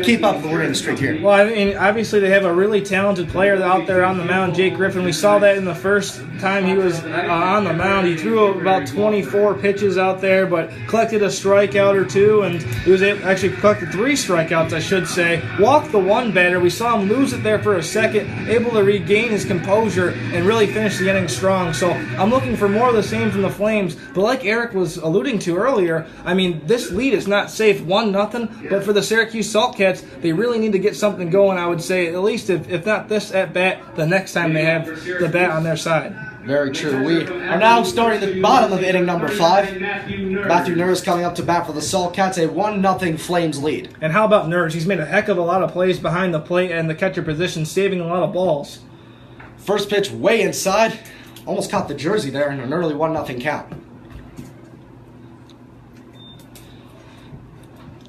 keep up the winning streak here? Well, I mean, obviously they have a really talented player out there on the mound, Jake Griffin. We saw that in the first time he was on the mound. He threw about 24 pitches out there, but collected a strikeout or 2, and he was actually collected 3 strikeouts, I should say. Walked the 1 batter. We saw him lose it there for a second, able to regain his composure and really finish the inning strong. So I'm looking for more of the same from the Flames. But like Eric was alluding to earlier, I mean, this lead is not safe, 1-0. But for the Syracuse Saltcats, they really need to get something going, I would say, at least if not this at bat, the next time they have the bat on their side. Very true. We are now starting the bottom of inning number 5. Matthew Nurse coming up to bat for the Saltcats, a 1-0 Flames lead. And how about Nurse? He's made a heck of a lot of plays behind the plate and the catcher position, saving a lot of balls. First pitch way inside. Almost caught the jersey there in an early 1-0 count.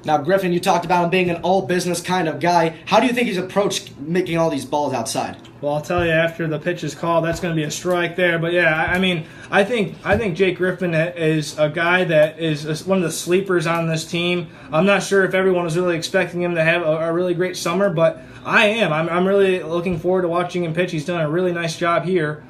Now, Griffin, you talked about him being an all-business kind of guy. How do you think he's approached making all these balls outside? Well, I'll tell you, after the pitch is called, that's going to be a strike there. But yeah, I mean, I think Jake Griffin is a guy that is one of the sleepers on this team. I'm not sure if everyone was really expecting him to have a really great summer, but I am. I'm really looking forward to watching him pitch. He's done a really nice job here.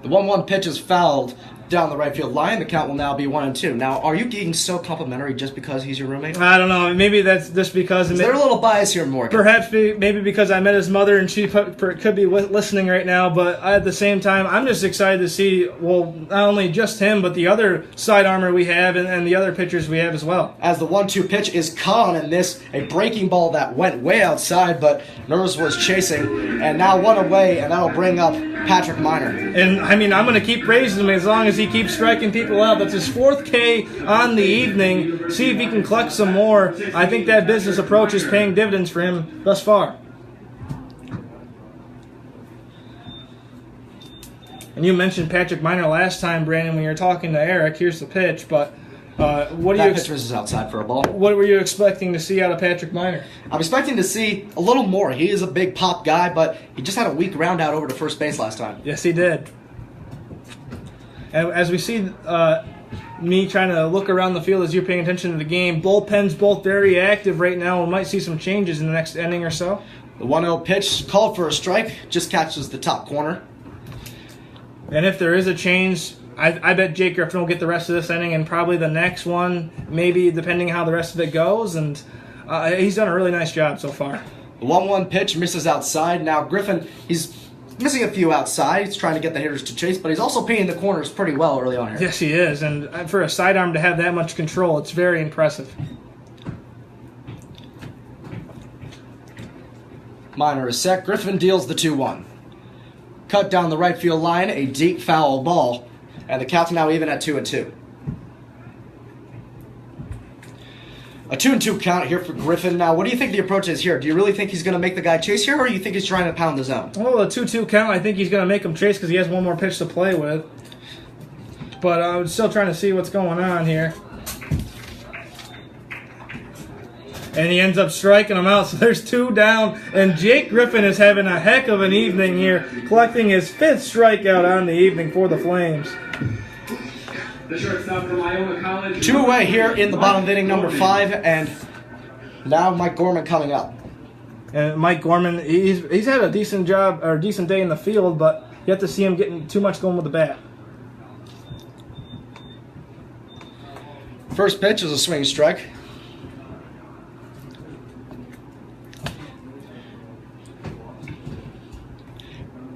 The 1-1 pitch is fouled down the right field line. The count will now be 1-2. Now, are you being so complimentary just because he's your roommate? I don't know. Maybe that's just because... Is there a little bias here, Morgan? Perhaps maybe because I met his mother and she could be listening right now, but at the same time, I'm just excited to see, well, not only just him, but the other side armor we have and the other pitchers we have as well. As the 1-2 pitch is caught, and this, a breaking ball that went way outside, but Nurse was chasing, and now 1 away, and that'll bring up Patrick Miner. And, I mean, I'm going to keep praising him as long as he keeps striking people out. That's his 4th K on the evening. See if he can collect some more. I think that business approach is paying dividends for him thus far. And you mentioned Patrick Miner last time, Brandon, when you were talking to Eric. Here's the pitch, but what do you? That pitch was outside for a ball. What were you expecting to see out of Patrick Miner? I'm expecting to see a little more. He is a big pop guy, but he just had a weak round out over to first base last time. Yes, he did. And as we see me trying to look around the field as you're paying attention to the game, bullpen's both very active right now. We might see some changes in the next inning or so. The 1-0 pitch called for a strike, just catches the top corner. And if there is a change, I bet Jake Griffin will get the rest of this inning and probably the next one, maybe depending how the rest of it goes. And he's done a really nice job so far. The 1-1 pitch misses outside. Now Griffin, he's missing a few outside. He's trying to get the hitters to chase, but he's also painting the corners pretty well early on here. Yes, he is. And for a sidearm to have that much control, it's very impressive. Miner is set. Griffin deals the 2-1. Cut down the right field line, a deep foul ball. And the count's now even at 2-2. A 2-2 count here for Griffin. Now, what do you think the approach is here? Do you really think he's going to make the guy chase here, or do you think he's trying to pound the zone? Well, a 2-2 count, I think he's going to make him chase because he has one more pitch to play with. But I'm still trying to see what's going on here. And he ends up striking him out, so there's 2 down. And Jake Griffin is having a heck of an evening here, collecting his 5th strikeout on the evening for the Flames. The shortstop from Iowa College. 2 away here in the bottom of inning number 5, and now Mike Gorman coming up. And Mike Gorman, he's had a decent job or a decent day in the field, but you have to see him getting too much going with the bat. First pitch is a swing strike.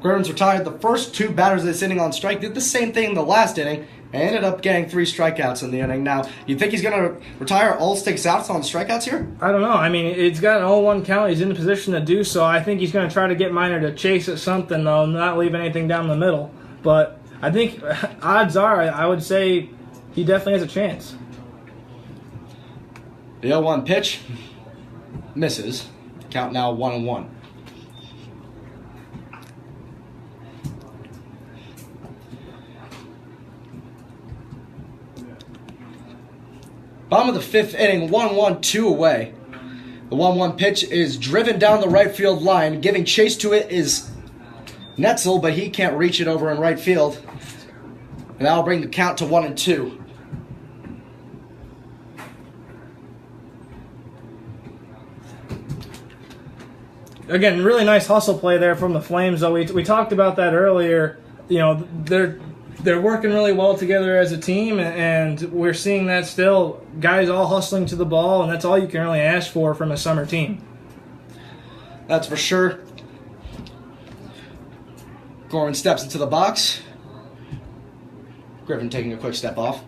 Gorman's retired the first 2 batters of this inning on strike. Did the same thing in the last inning. And ended up getting 3 strikeouts in the inning. Now, you think he's going to retire all 6 outs on strikeouts here? I don't know. I mean, it's got an 0-1 count. He's in a position to do so. I think he's going to try to get Miner to chase at something, though, not leave anything down the middle. But I think odds are, I would say he definitely has a chance. The 0-1 pitch misses. Count now 1-1. Bottom of the 5th inning, 1-1, 2 away. The 1-1 pitch is driven down the right field line. Giving chase to it is Netzel, but he can't reach it over in right field. And that'll bring the count to 1-2. Again, really nice hustle play there from the Flames, though. We talked about that earlier. You know, they're working really well together as a team, and we're seeing that still. Guys all hustling to the ball, and that's all you can really ask for from a summer team. That's for sure. Gorman steps into the box. Griffin taking a quick step off.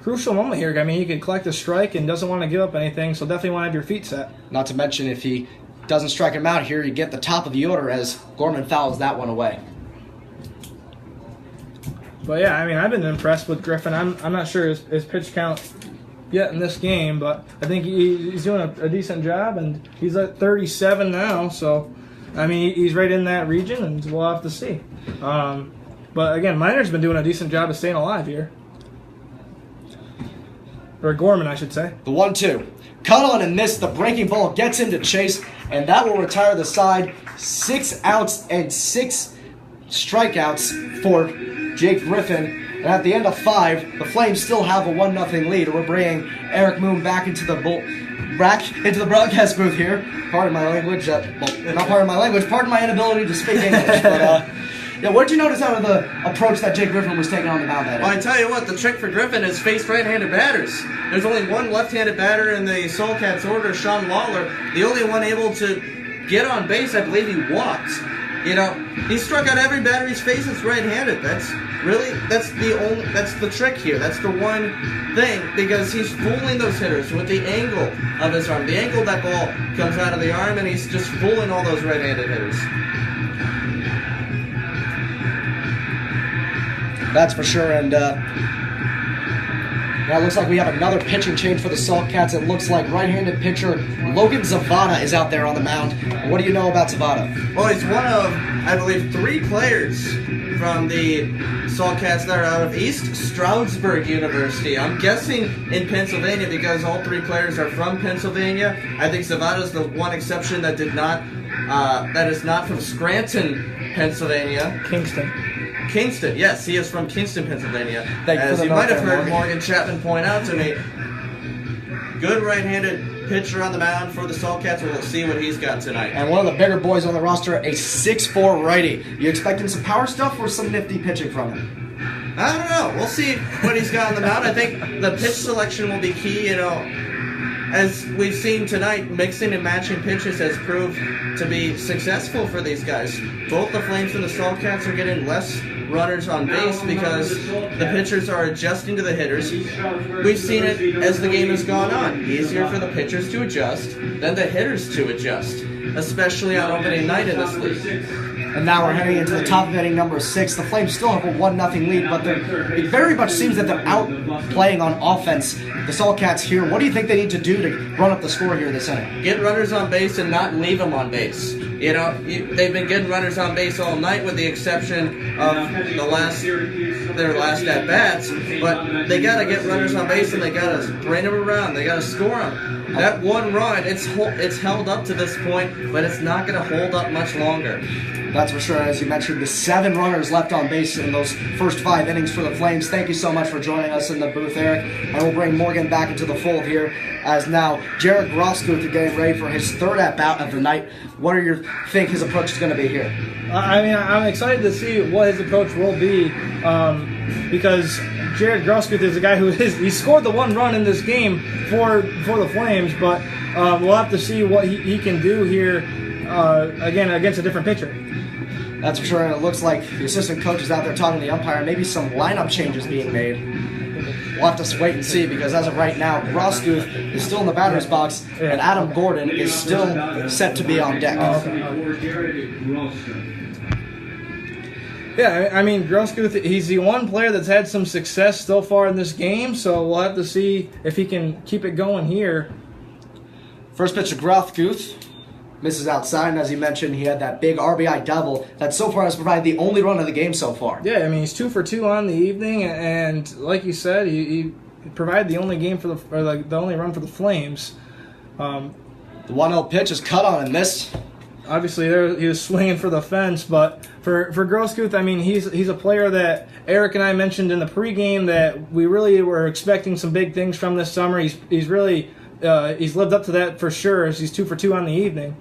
Crucial moment here. I mean, he could collect a strike and doesn't want to give up anything, so definitely want to have your feet set. Not to mention, if he doesn't strike him out here, you get the top of the order as Gorman fouls that one away. But yeah, I mean, I've been impressed with Griffin. I'm not sure his pitch count yet in this game, but I think he's doing a decent job, and he's at 37 now, so I mean, he's right in that region, and we'll have to see. But again, Miner's been doing a decent job of staying alive here. Or Gorman, I should say. The 1-2. Cut on and miss. The breaking ball gets into Chase, and that will retire the side. 6 outs and 6 strikeouts for Jake Griffin. And at the end of 5, the Flames still have a 1-0 lead. We're bringing Eric Moon back into the broadcast booth here. Pardon my language. Not pardon my language. Pardon my inability to speak English. But yeah, what did you notice out of the approach that Jake Griffin was taking on the mound that Well, I day? tell you what, the trick for Griffin is face right-handed batters. There's only one left-handed batter in the Soulcats order, Sean Lawler. The only one able to get on base, I believe he walked. You know, he struck out every batter he's faced that's right-handed. That's the trick here. That's the one thing, because he's fooling those hitters with the angle of his arm. The angle of that ball comes out of the arm, and he's just fooling all those right-handed hitters. That's for sure, and now it looks like we have another pitching change for the Saltcats. It looks like right-handed pitcher Logan Zavada is out there on the mound. What do you know about Zavada? Well, he's one of, I believe, 3 players from the Saltcats that are out of East Stroudsburg University. I'm guessing in Pennsylvania because all 3 players are from Pennsylvania. I think Zavada's the one exception that that is not from Scranton, Pennsylvania. Kingston, yes, he is from Kingston, Pennsylvania. As you might have heard Morgan Chapman point out to me, good right-handed pitcher on the mound for the Saltcats. We'll see what he's got tonight. And one of the bigger boys on the roster, a 6'4" righty. You expecting some power stuff or some nifty pitching from him? I don't know. We'll see what he's got on the mound. I think the pitch selection will be key, you know. As we've seen tonight, mixing and matching pitches has proved to be successful for these guys. Both the Flames and the Saltcats are getting less runners on base because the pitchers are adjusting to the hitters. We've seen it as the game has gone on. Easier for the pitchers to adjust than the hitters to adjust, especially on opening night in this league. And now we're heading into the top of inning number 6. The Flames still have a 1-0 lead, but it very much seems that they're out playing on offense. The Saltcats here, what do you think they need to do to run up the score here this inning? Get runners on base and not leave them on base. You know, they've been getting runners on base all night with the exception of their last at-bats, but they got to get runners on base and they got to bring them around. They got to score them. That one run, it's held up to this point, but it's not going to hold up much longer. That's for sure. As you mentioned, the 7 runners left on base in those first 5 innings for the Flames. Thank you so much for joining us in the booth, Eric. And we'll bring Morgan back into the fold here as now Jared Groskuth is getting ready for his 3rd at-bat of the night. What do you think his approach is going to be here? I mean, I'm excited to see what his approach will be because Jared Groskuth is a guy he scored the 1 run in this game for the Flames, but we'll have to see what he can do here again against a different pitcher. That's for sure, and it looks like the assistant coach is out there talking to the umpire, maybe some lineup changes being made. We'll have to wait and see, because as of right now, Groskuth is still in the batter's box, and Adam Gordon is still set to be on deck. Yeah, I mean, Grosskopf, he's the one player that's had some success so far in this game, so we'll have to see if he can keep it going here. First pitch to Grosskopf. Misses outside, and as you mentioned, he had that big RBI double that so far has provided the only run of the game so far. Yeah, I mean, he's 2 for 2 on the evening, and like you said, he provided the only game for the only run for the Flames. The 1-0 pitch is cut on and missed. Obviously, he was swinging for the fence, but for Grosskopf, I mean, he's a player that Eric and I mentioned in the pregame that we really were expecting some big things from this summer. He's really he's lived up to that for sure, as he's 2 for 2 on the evening.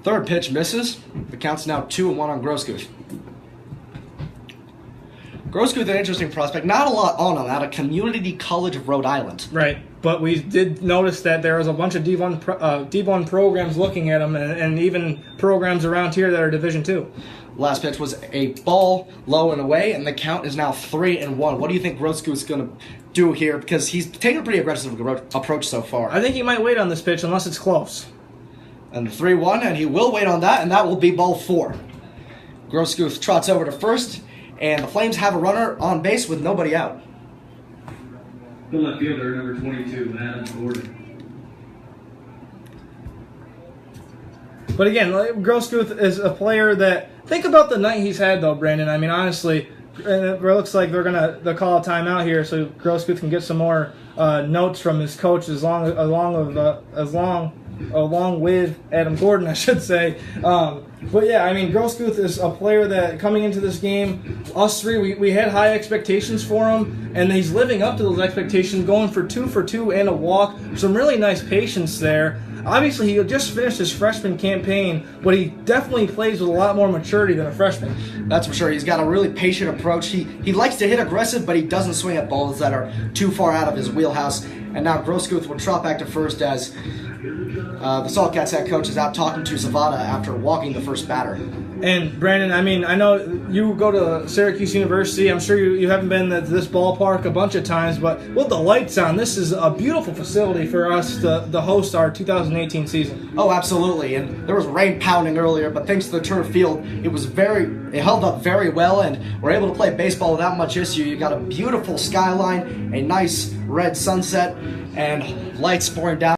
Third pitch misses. The count's now 2-1 on Grosskopf. Grosskopf, an interesting prospect. Not a lot on him, out of Community College of Rhode Island. Right, but we did notice that there was a bunch of D1 programs looking at him, and even programs around here that are Division II. Last pitch was a ball low and away, and the count is now 3-1. What do you think Grosskopf's going to do here? Because he's taken a pretty aggressive approach so far. I think he might wait on this pitch unless it's close. And the 3-1, and he will wait on that, and that will be ball 4. Grosskopf trots over to first, and the Flames have a runner on base with nobody out. The left fielder, number 22, Adam Gordon. But again, Grosskopf is a player that, think about the night he's had though, Brandon. I mean, honestly, it looks like they'll call a timeout here so Grosskopf can get some more notes from his coach along with Adam Gordon, I should say. But yeah, I mean, Grosskopf is a player that coming into this game, us three, we had high expectations for him, and he's living up to those expectations, going for 2 for 2 and a walk. Some really nice patience there. Obviously, he just finished his freshman campaign, but he definitely plays with a lot more maturity than a freshman. That's for sure. He's got a really patient approach. He likes to hit aggressive, but he doesn't swing at balls that are too far out of his wheelhouse. And now Grosskopf will trot back to first as the Saltcats head coach is out talking to Zavada after walking the first batter. And Brandon, I mean, I know you go to Syracuse University. I'm sure you haven't been to this ballpark a bunch of times, but with the lights on, this is a beautiful facility for us to host our 2018 season. Oh, absolutely. And there was rain pounding earlier, but thanks to the turf field, it held up very well, and we're able to play baseball without much issue. You got a beautiful skyline, a nice red sunset, and lights pouring down.